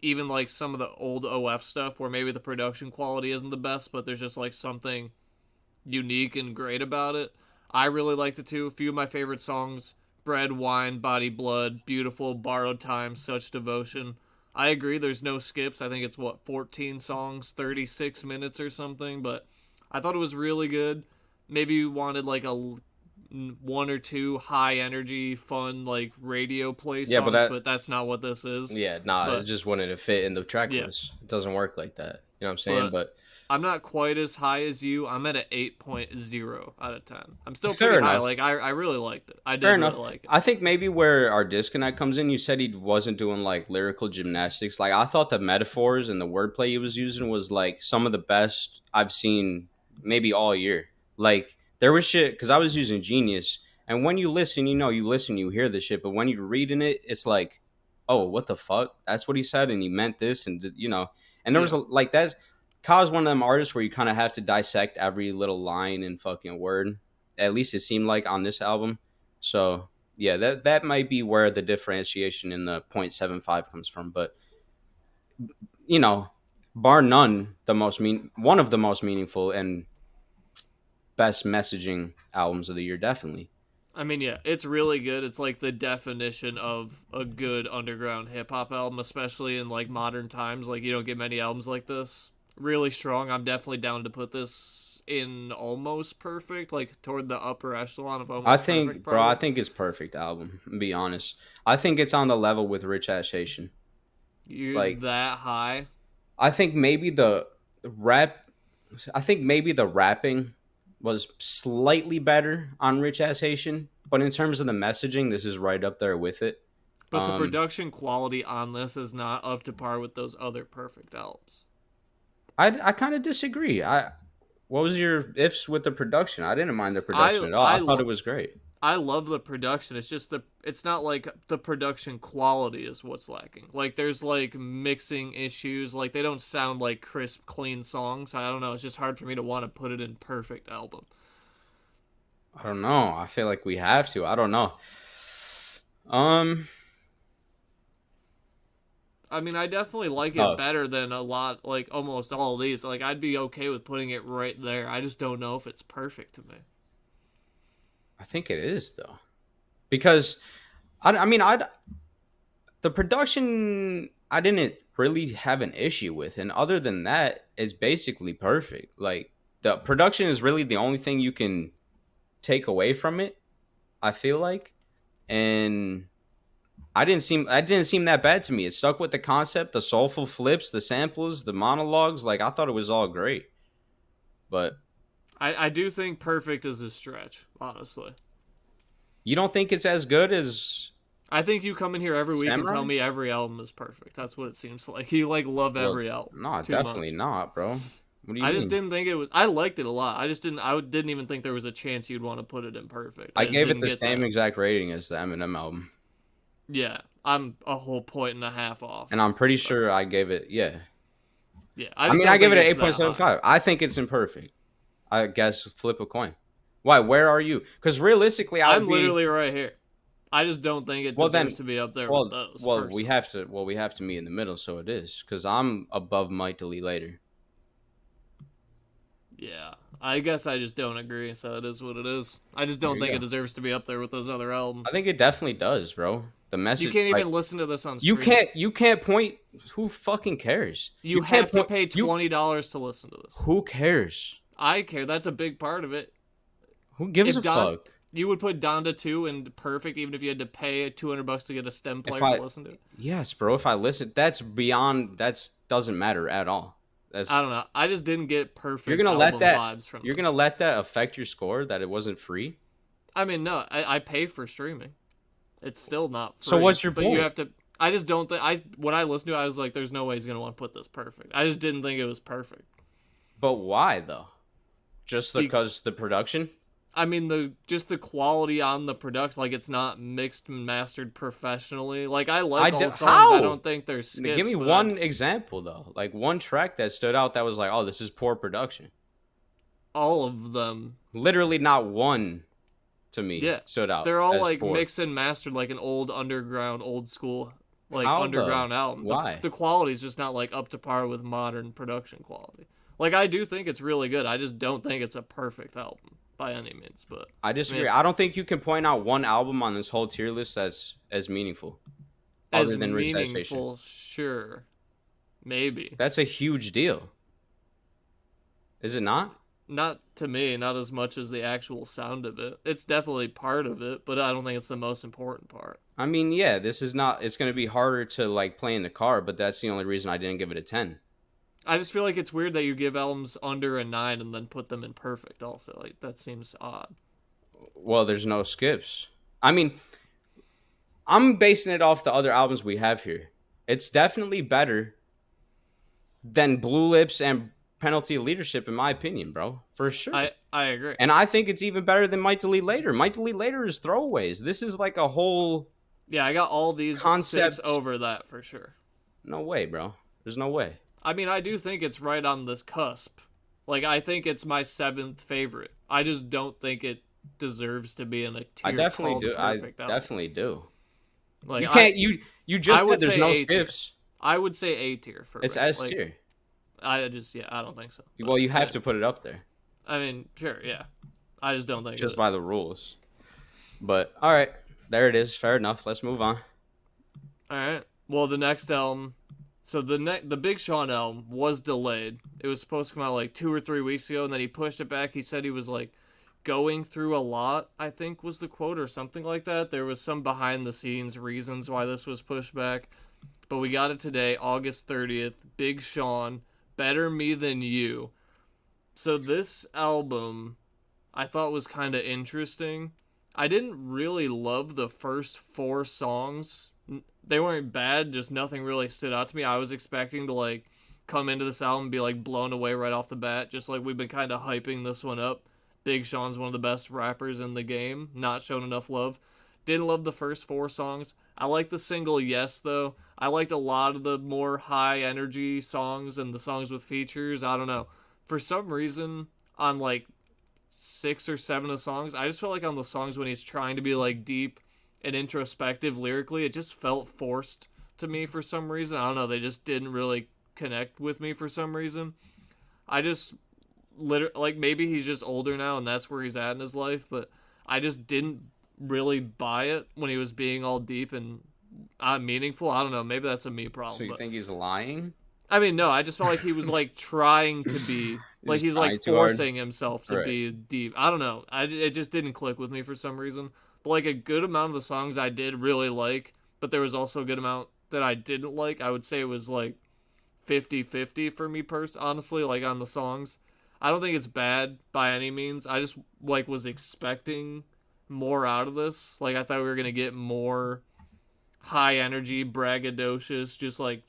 even like some of the old OF stuff where maybe the production quality isn't the best, but there's just like something unique and great about it. I really liked it too. A few of my favorite songs: Bread, Wine, Body, Blood, Beautiful, Borrowed Time, Such Devotion. I agree, there's no skips. I think it's what, 14 songs, 36 minutes or something, but I thought it was really good. Maybe you wanted like a one or two high energy, fun, like radio play Yeah, but songs, but that's not what this is. yeah, nah, it But just wouldn't fit in the track yeah, list. It doesn't work like that. You know what I'm saying? but But I'm not quite as high as you. I'm at an 8.0 out of 10. I'm still fair pretty high. enough. Like I really liked it. I Fair did really enough. like it. I think maybe where our disconnect comes in, you said he wasn't doing like lyrical gymnastics. Like I thought the metaphors and the wordplay he was using was like some of the best I've seen maybe all year. Like there was shit because I was using Genius, and when you listen, you listen, you hear the shit, but when you're reading it, it's like, oh, what the fuck? That's what he said, and he meant this, and and there was Yeah. like that's Ka's one of them artists where you kind of have to dissect every little line and fucking word. At least it seemed like on this album. So yeah, that might be where the differentiation in the 0.75 comes from. But you know, bar none, one of the most meaningful and best messaging albums of the year, definitely. I mean, yeah, it's really good. It's like the definition of a good underground hip hop album, especially in like modern times. Like you don't get many albums like this. Really strong. I'm definitely down to put this in almost perfect, like toward the upper echelon of I almost perfect, think, bro, I probably. think it's perfect album. To be honest, I think it's on the level with Rich Ass Haitian. You Like, that high? I think maybe the rap, I think maybe the rapping was slightly better on Rich Ass Haitian, but in terms of the messaging, this is right up there with it. But the Um, production quality on this is not up to par with those other perfect albums. I kind of disagree. What was your ifs with the production? I didn't mind the I production at all. I I thought it was great. I love the production. It's just it's not like the production quality is what's lacking. Like there's like mixing issues. Like they don't sound like crisp, clean songs. I don't know. It's just hard for me to want to put it in perfect album. I don't know. I feel like we have to. I don't know. Um, I mean, I definitely it's like it tough. better than a lot, like almost all of these. Like I'd be okay with putting it right there. I just don't know if it's perfect to me. I think it is though, because I mean, the production I didn't really have an issue with, and other than that, it's basically perfect. Like the production is really the only thing you can take away from it. I feel like, and I didn't seem that bad to me. It stuck with the concept, the soulful flips, the samples, the monologues. Like I thought it was all great, but I do think perfect is a stretch, honestly. you don't think it's as good as I think you come in here every week and tell Samurai? me every album is perfect. That's what it seems like. You like love Well, every album no, too definitely much. not, bro. What do you I just mean? didn't think it was. I liked it a lot. I just didn't. I didn't even think there was a chance you'd want to put it in perfect. I I just gave it didn't the get same that. exact rating as the Eminem album, Yeah, I'm a whole point and a half and off. I'm pretty But sure I gave it. Yeah, yeah, I I just mean, I don't gave think it an it's eight point that seven high. five. I think it's imperfect. I guess flip a coin. Why? Where are you? Because realistically, I would I'm be. literally right here. I just don't think it Well deserves then, to be up there with well, those well, we personally. have to. Well, we have to meet in the middle, so it is. Because I'm above mightily later. Yeah, I guess I just don't agree. So it is what it is. I just There don't you think it go. deserves to be up there with those other I albums. think it definitely does, bro. The You message, can't like, even listen to this on you streaming. can't, you can't point. Who fucking cares? You You can't have to point. pay You. $20 to listen to this. Who cares? I care. That's a big part of it. Who gives If a Don, fuck? you would put Donda 2 in perfect, even if you had to pay $200 to get a stem If player to I, listen to it. yes, bro. If I listen, that's beyond. That's doesn't matter at all. I That's don't know. I just didn't get you're perfect gonna let album that. vibes from You're gonna this. let that affect your score that it wasn't free. I mean, no, I pay for streaming. It's still not So free, what's your but you point? have to. I just don't think I when I listened to it, I was like, "There's no way he's gonna want to put this perfect." I just didn't think it was perfect. But why though? Just Be, because the production? I mean the just the quality on the production, like it's not mixed and mastered professionally. Like I like all the songs. I How? don't think they're Give me skips, but one example though, like one track that stood out that was like, oh, this is poor production. all of them, Literally, not one to me yeah, stood out they're all as like poor. mixed and mastered, like an old underground, old school, like How though? underground album. Why? The quality is just not like up to par with modern production quality. Like I do think it's really good. I just don't think it's a perfect album by any means. But I I mean, disagree. if I don't think you can point out one album on this whole tier list that's as meaningful, other as than Recitation. meaningful, sure, maybe That's a huge deal, is it not? not to me, not as much as the actual sound of it. It's definitely part of it, but I don't think it's the most important part. I mean, yeah, this is not. It's going to be harder to like play in the car, but that's the only reason I didn't give it a 10. I just feel like it's weird that you give albums under a 9 and then put them in perfect. Also, like that seems odd. Well, there's no skips. I mean, I'm basing it off the other albums we have here. It's definitely better than Blue Lips and Penalty of Leadership, in my opinion, bro. For sure. I agree. And I think it's even better than Might Delete Later. Might Delete Later is throwaways. This is like a whole Yeah, I got all these 6 concept. over that for sure. No way, bro. There's no way. I mean, I do think it's right on this cusp. Like, I think it's my 7th favorite. I just don't think it deserves to be in a I tier definitely called do. I perfect album. definitely do. Like, You can't. You I just said would there's say no A tier. skips. I would say A tier for It's me. S Like, tier. I don't think so. Well, But you have to put it up there I mean, sure, yeah. I just don't think it just by is. the rules. But all right, there it is. Fair enough. Let's move on. All right. Well, the next album, so the Big Sean album was delayed. It was supposed to come out like 2 or 3 weeks ago, and then he pushed it back. He said he was like going through a lot. I think was the quote or something like that. There was some behind the scenes reasons why this was pushed back, but we got it today, August 30th. Big Sean, Better Me Than You. So this album I thought was kind of interesting. I didn't really love the first 4 songs. They weren't bad, just nothing really stood out to me. I was expecting to like come into this album and be like blown away right off the bat, just like we've been kind of hyping this one up. Big Sean's one of the best rappers in the game, not shown enough love. Didn't love the first 4 songs. I like the single Yes though. I liked a lot of the more high energy songs and the songs with features. I don't know. For some reason, on like 6 or 7 of the songs, I just felt like on the songs when he's trying to be like deep and introspective lyrically, it just felt forced to me for some reason. I don't know, they just didn't really connect with me for some reason. I just like maybe he's just older now and that's where he's at in his life, but I just didn't really buy it when he was being all deep and meaningful. I don't know, maybe that's a me So problem, you but think he's lying? I mean, no, I just felt like he was like trying to be like He's he's like trying too hard. forcing himself to Right. be deep. I don't know. It just didn't click with me for some reason. But like a good amount of the songs I did really like, but there was also a good amount that I didn't like. I would say it was like 50-50 for me honestly, like on the songs. I don't think it's bad by any means. I just like was expecting more out of this. Like I thought we were going to get more high energy, braggadocious, just like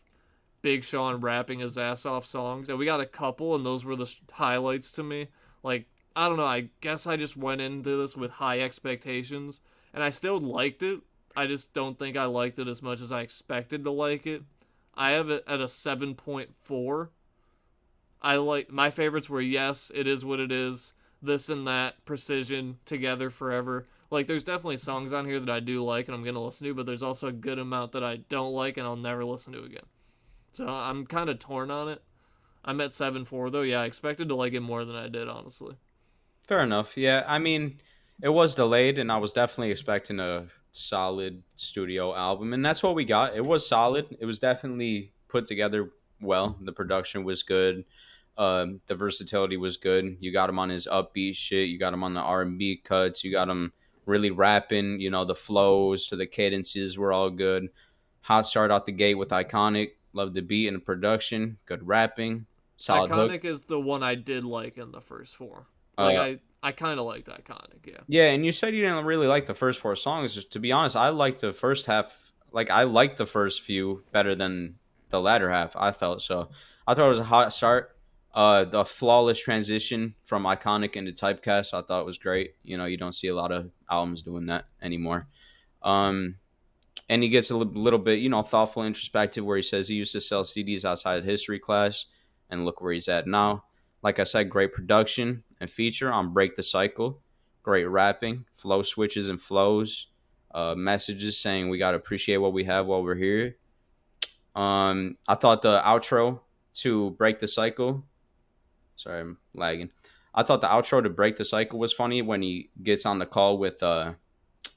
Big Sean rapping his ass off songs, and we got a couple, and those were the highlights to me. Like, I don't know, I guess I just went into this with high expectations, and I still liked it. I just don't think I liked it as much as I expected to like it. I have it at a 7.4. I like my favorites were Yes, It Is What It Is, This and That, Precision, Together Forever. Like, there's definitely songs on here that I do like and I'm gonna listen to, but there's also a good amount that I don't like and I'll never listen to again. So I'm kind of torn on it. I'm at 7.4 though. Yeah, I expected to like it more than I did, honestly. Fair enough. Yeah, I mean, it was delayed, and I was definitely expecting a solid studio album, and that's what we got. It was solid. It was definitely put together well. The production was good. The versatility was good. You got him on his upbeat shit. You got him on the R&B cuts. You got him really rapping. You know, the flows to the cadences were all good. Hot start out the gate with Iconic. Love the beat and the production. Good rapping. Solid hook. Iconic is the one I did like in the first 4. Like Uh, I kind of liked Iconic. Yeah. Yeah, and you said you didn't really like the first 4 songs. To be honest, I liked the first half. Like I liked the first few better than the latter half. I felt so. I thought it was a hot start. The flawless transition from iconic into typecast, I thought was great. You know, you don't see a lot of albums doing that anymore. Um, and he gets a little bit, you know, thoughtful, introspective, where he says he used to sell CDs outside of history class, and look where he's at now. Like I said, great production and feature on Break the Cycle, great rapping, flow switches and flows, messages saying we got to appreciate what we have while we're here. I thought the outro to Break the Cycle, sorry, I'm lagging. I thought the outro to Break the Cycle was funny when he gets on the call with The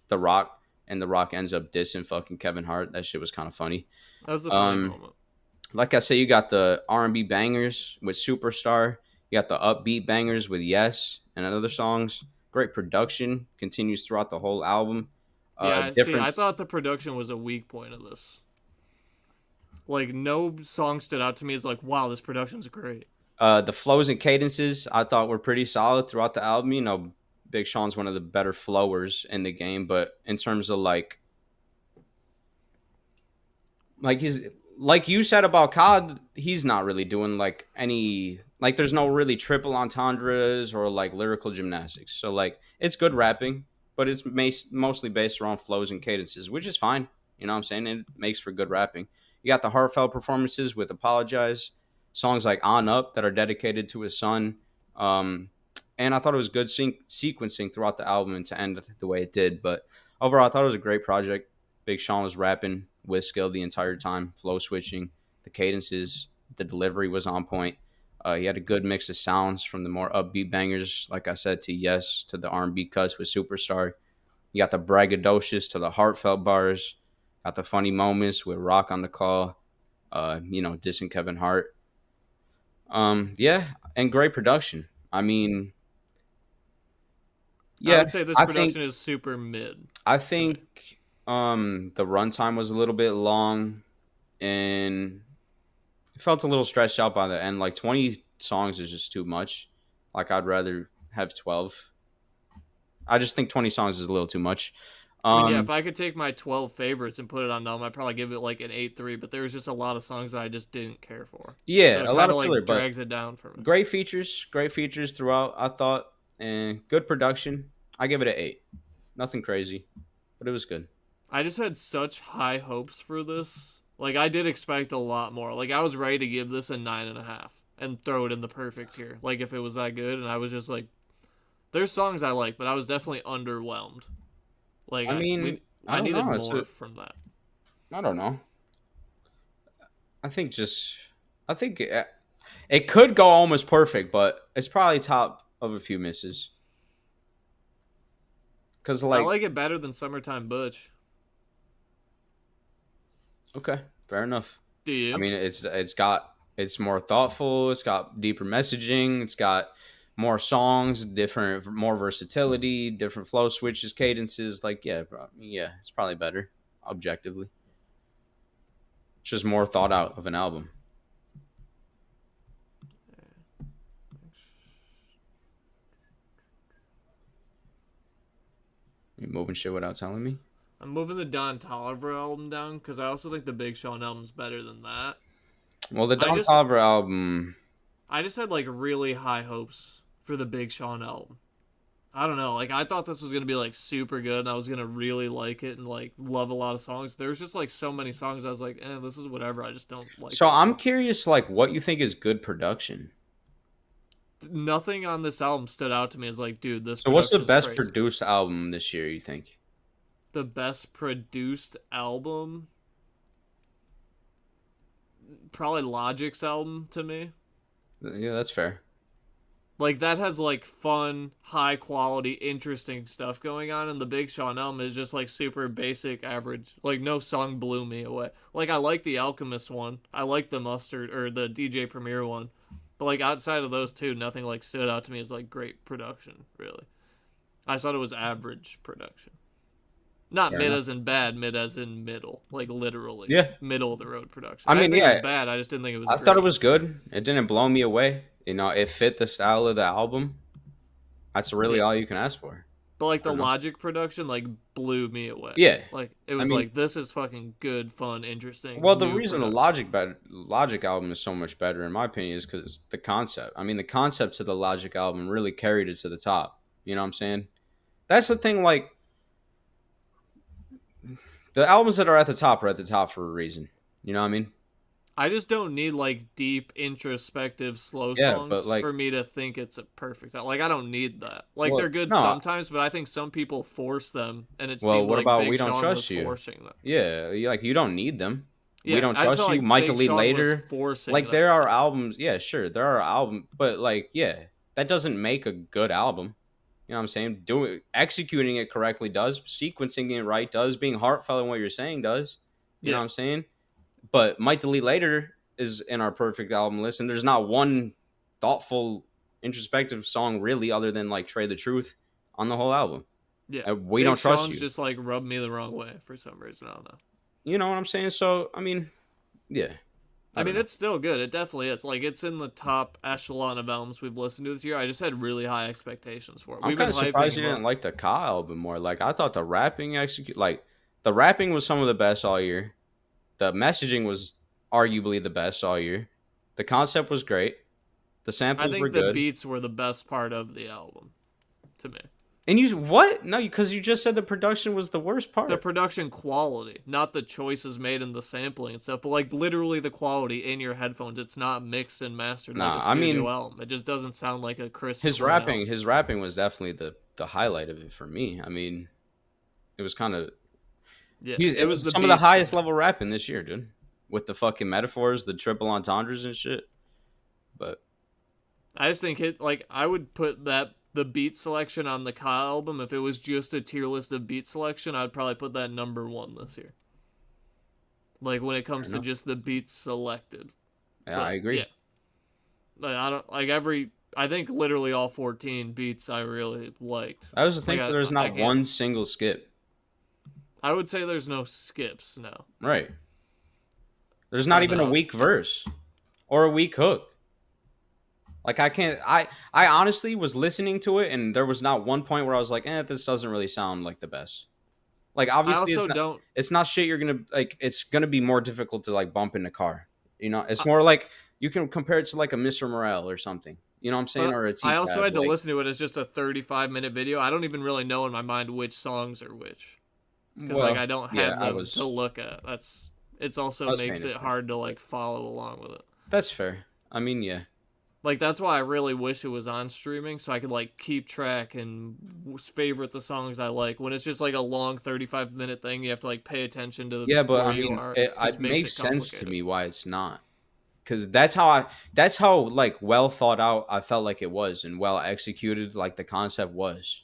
Rock, and The Rock ends up dissing fucking Kevin Hart. That shit was kind of funny. That was a funny Um, moment. like I say, you got the R&B bangers with Superstar. You got the upbeat bangers with Yes and other songs. Great production continues throughout the whole album. Yeah, I see. Different. I thought the production was a weak point of this. Like no song stood out to me as like, wow, this production's great. The flows and cadences I thought were pretty solid throughout the album. You know, Big Sean's one of the better flowers in the game, but in terms of like he's like you said about COD, he's not really doing like any like there's no really triple entendres or like lyrical gymnastics. So like it's good rapping, but it's mostly based around flows and cadences, which is fine. You know what I'm saying? It makes for good rapping. You got the heartfelt performances with Apologize, songs like On Up that are dedicated to his son. Um, and I thought it was good sequencing throughout the album and to end the way it did. But overall, I thought it was a great project. Big Sean was rapping with skill the entire time, flow switching, the cadences, The delivery was on point. He had a good mix of sounds from the more upbeat bangers, like I said, to Yes, to the R&B cuts with Superstar. You got the braggadocious to the heartfelt bars. Got the funny moments with Rock on the Call, dissing Kevin Hart. Yeah, and great production. I mean, I yeah, would say this I think production is super mid I to me. think the runtime was a little bit long and it felt a little stretched out by the end. Like 20 songs is just too much. Like I'd rather have 12. I just think 20 songs is a little too much. I mean, yeah, if Um I could take my 12 favorites and put it on them, I'd probably give it like an 8.3, but there was just a lot of songs that I just didn't care for. So yeah, it a lot kind of of filler, like but drags it down for me. great features throughout, I thought, and good production. I give it an 8. Nothing crazy, but it was good. I just had such high hopes for this. Like, I did expect a lot more. Like, I was ready to give this a 9.5 and throw it in the perfect tier. Like, if it was that good, and I was just like, there's songs I like, but I was definitely underwhelmed. Like, I mean, I I don't needed know. more from that. I don't know. I think just I think it could go almost perfect, but it's probably top of a few misses. Cause I like, like it better than Summertime Butch. okay, fair enough. Do I you? mean, it's more thoughtful. It's got deeper messaging. It's got more songs, different, more versatility, different flow switches, cadences. Like, yeah, yeah, it's probably better objectively. It's just more thought out of an album. You moving shit without telling me. I'm moving the Don Toliver album down because I also think the Big Sean album's better than that. Well, the I Don just Toliver album. I just had like really high hopes for the Big Sean album. I don't know, like I thought this was gonna be like super good and I was gonna really like it and like love a lot of songs. There's just like so many songs I was like, this is whatever. I just don't like So this I'm stuff. curious, like, what you think is good production. Nothing on this album stood out to me as like, dude, this So what's the production is best crazy. produced album this year, you think? The best produced album, probably Logic's album to me. Yeah, that's fair. Like that has like fun, high quality, interesting stuff going on, and the Big Sean album is just like super basic, average. Like no song blew me away. Like I like the Alchemist one, I like the Mustard or the DJ Premier one, but like outside of those two, nothing like stood out to me as like great production. Really, I thought it was average production. Not Fair mid enough. as in bad, mid as in middle, like literally Yeah. middle of the road production. I I didn't mean, think it was yeah, bad. I just didn't think it was I thought it great. was good. It didn't blow me away. It fit the style of the album. That's really Yeah, all you can ask for. but like I the don't know. Logic production like blew me away. Yeah. Like it I was mean, like this is fucking good, fun, interesting, well, the new reason the production. Logic album is so much better, in my opinion, is because the concept. I mean, the concept to the Logic album really carried it to the top. You know what I'm saying? That's the thing. Like, the albums that are at the top are at the top for a reason. You know what I mean? I just don't need like deep, introspective, slow Yeah, but songs like, for me to think it's a perfect. Like I don't need that. Like well, they're good no. sometimes, but I think some people force them, and it Well, seemed what like about Big We Don't Sean was Trust You? forcing them. Yeah, like you don't need them. We Yeah, Don't I just Trust felt You, like Might Big Delete Sean was Later. forcing Like that there are stuff. albums, yeah, sure, there are albums, but like, yeah, that doesn't make a good album. You know what I'm saying? Doing executing it correctly does, sequencing it right does, being heartfelt in what you're saying does. You know Yeah, what I'm saying? But Might Delete Later is in our perfect album list, and there's not one thoughtful, introspective song really other than like Trade the Truth on the whole album. yeah. We Don't Big Trust Sean's You. just like rubbed me the wrong way for some reason. I don't know. You know what I'm saying? So I mean, yeah, I I don't mean, know. it's still good. It definitely is. Like, it's in the top echelon of albums we've listened to this year. I just had really high expectations for it. I'm We've been kind of hyping surprised you him didn't up. like the Ka album more. Like I thought the rapping was some of the best all year. The messaging was arguably the best all year. The concept was great. The I samples were think the good. beats were the best part of the album to me. And you what? No, because you just said the production was the worst The part. production quality, not the choices made in the sampling and stuff, but like literally the quality in your headphones. It's not mixed and mastered like Nah, a I studio mean album. It just doesn't sound like a crisp, his clean rapping, album. his rapping was definitely the highlight of it for me. I mean, it was kind of Yeah, it it was was the some of the beats to highest me. level rapping this year, dude. with the fucking metaphors, the triple entendres and shit. But I just think I would put the beat selection on the Ka album. If it was just a tier list of beat selection, I'd probably put that number 1 this year. Like when it comes to just the beats selected. yeah, But I agree. yeah. I don't like I think literally all 14 beats I really liked. I also think that there's not one single skip. I would say there's no skips, no. Right. There's not even a weak verse or a weak hook. Like I honestly was listening to it and there was not one point where I was like, this doesn't really sound like the best. Like obviously it's not shit you're gonna like. It's gonna be more difficult to like bump in the car. You know, it's more like you can compare it to like a Mr. Morale or something. You know what I'm saying? Or a T-Tab. I also had to listen to it as just a 35-minute video. I don't even really know in my mind which songs are which, because I don't have them to look at. It also makes it hard to like follow along with it. That's fair. I mean, yeah. Like, that's why I really wish it was on streaming, so I could, like, keep track and favorite the songs I like. When it's just, like, a long 35-minute thing, you have to, like, pay attention to yeah, but I mean, it makes sense to me why it's not. Because that's how, like, well thought out I felt like it was and well executed, like, the concept was.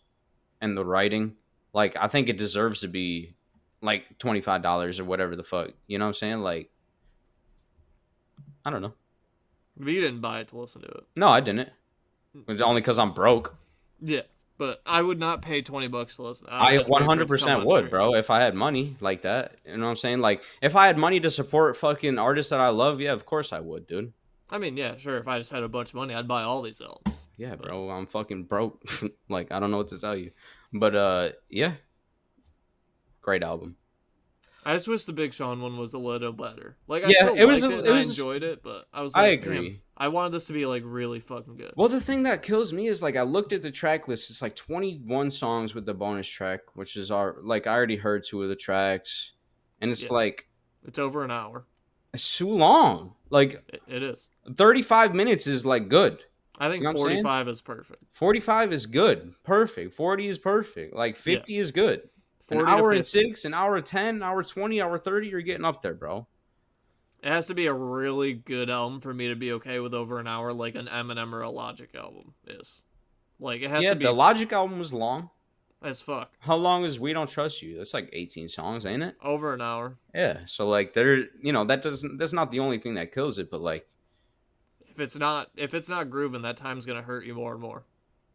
And the writing. Like, I think it deserves to be, like, $25 or whatever the fuck. You know what I'm saying? Like, I don't know. But you didn't buy it to listen to it. No, I didn't. It's only because I'm broke. Yeah, but I would not pay $20 to listen. I 100% would, bro, if I had money like that. You know what I'm saying? Like, if I had money to support fucking artists that I love, yeah, of course I would, dude. I mean, yeah, sure. If I just had a bunch of money, I'd buy all these albums. Yeah, bro, I'm fucking broke. Like, I don't know what to tell you. But, yeah. Great album. I just wish the Big Sean one was a little better. Like, I still liked it, I enjoyed it, but I was like, I agree. I wanted this to be, like, really fucking good. Well, the thing that kills me is, like, I looked at the track list. It's, like, 21 songs with the bonus track, which is, I already heard 2 of the tracks. And it's, like... It's over an hour. It's too long. Like... It is. 35 minutes is, like, good. I think 45 is perfect. 45 is good. Perfect. 40 is perfect. Like, 50 is good. An hour and 6, an hour 10, an hour 20, hour 30, you're getting up there, bro. It has to be a really good album for me to be okay with over an hour, like an Eminem or a Logic album is. Like, it has to be... Yeah, the Logic album was long. As fuck. How long is We Don't Trust You? That's like 18 songs, ain't it? Over an hour. Yeah, so like that's not the only thing that kills it, but like... If it's not grooving, that time's gonna hurt you more and more.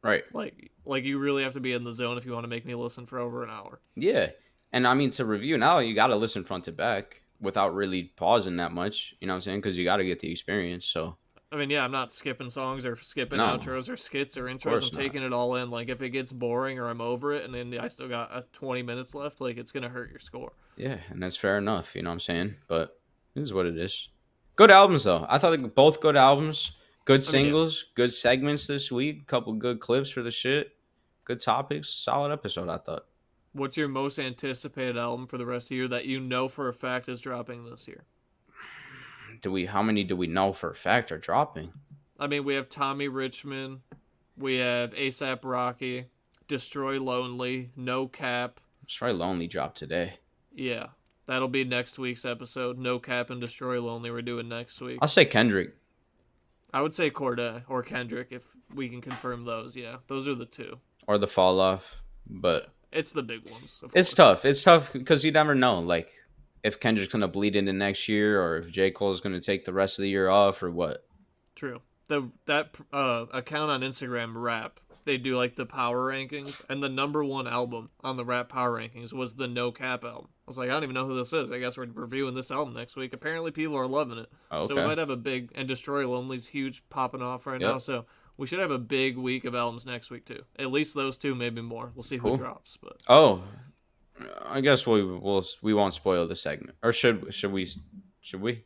Right. Like you really have to be in the zone if you want to make me listen for over an hour. Yeah. And I mean, to review now, you got to listen front to back without really pausing that much. You know what I'm saying? Because you got to get the experience. So, I mean, yeah, I'm not skipping songs or skipping outros or skits or intros. I'm taking it all in. Like, if it gets boring or I'm over it and then I still got 20 minutes left, like, it's going to hurt your score. Yeah, and that's fair enough. You know what I'm saying? But it is what it is. Good albums, though. I thought they were both good albums. Good singles, good segments this week, couple good clips for the shit, good topics, solid episode, I thought. What's your most anticipated album for the rest of the year that you know for a fact is dropping this year? How many do we know for a fact are dropping? I mean, we have Tommy Richmond, we have A$AP Rocky, Destroy Lonely, No Cap. Destroy Lonely dropped today. Yeah, that'll be next week's episode. No Cap and Destroy Lonely we're doing next week. I'll say Kendrick. I would say Cordae or Kendrick if we can confirm those. Yeah, those are the two. Or the Fall Off, but it's the big ones. It's tough. It's tough because you never know, like if Kendrick's gonna bleed into next year, or if J. Cole's gonna take the rest of the year off, or what. True. That account on Instagram, Rap, they do like the power rankings, and the number 1 album on the Rap power rankings was the No Cap album. I was like, I don't even know who this is. I guess we're reviewing this album next week. Apparently people are loving it. Okay. So we might have a big, and Destroy Lonely's huge popping off right now. So we should have a big week of albums next week too. At least those 2, maybe more. We'll see who drops. But I guess we won't spoil the segment. Or should we?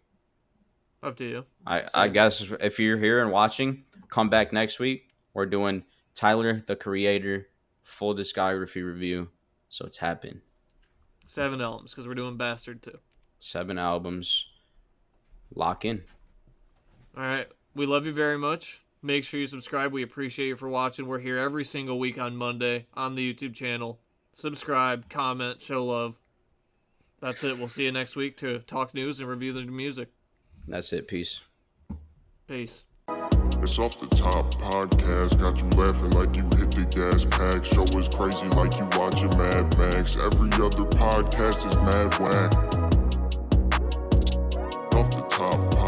Up to you. I guess if you're here and watching, come back next week. We're doing Tyler, the Creator, full discography review. So tap in. 7 albums, because we're doing Bastard too. 7 albums. Lock in. All right. We love you very much. Make sure you subscribe. We appreciate you for watching. We're here every single week on Monday on the YouTube channel. Subscribe, comment, show love. That's it. We'll see you next week to talk news and review the new music. That's it. Peace. Peace. It's Off the Top Podcast, got you laughing like you hit the gas pack. Show is crazy like you watching Mad Max. Every other podcast is mad whack. Off the Top Podcast.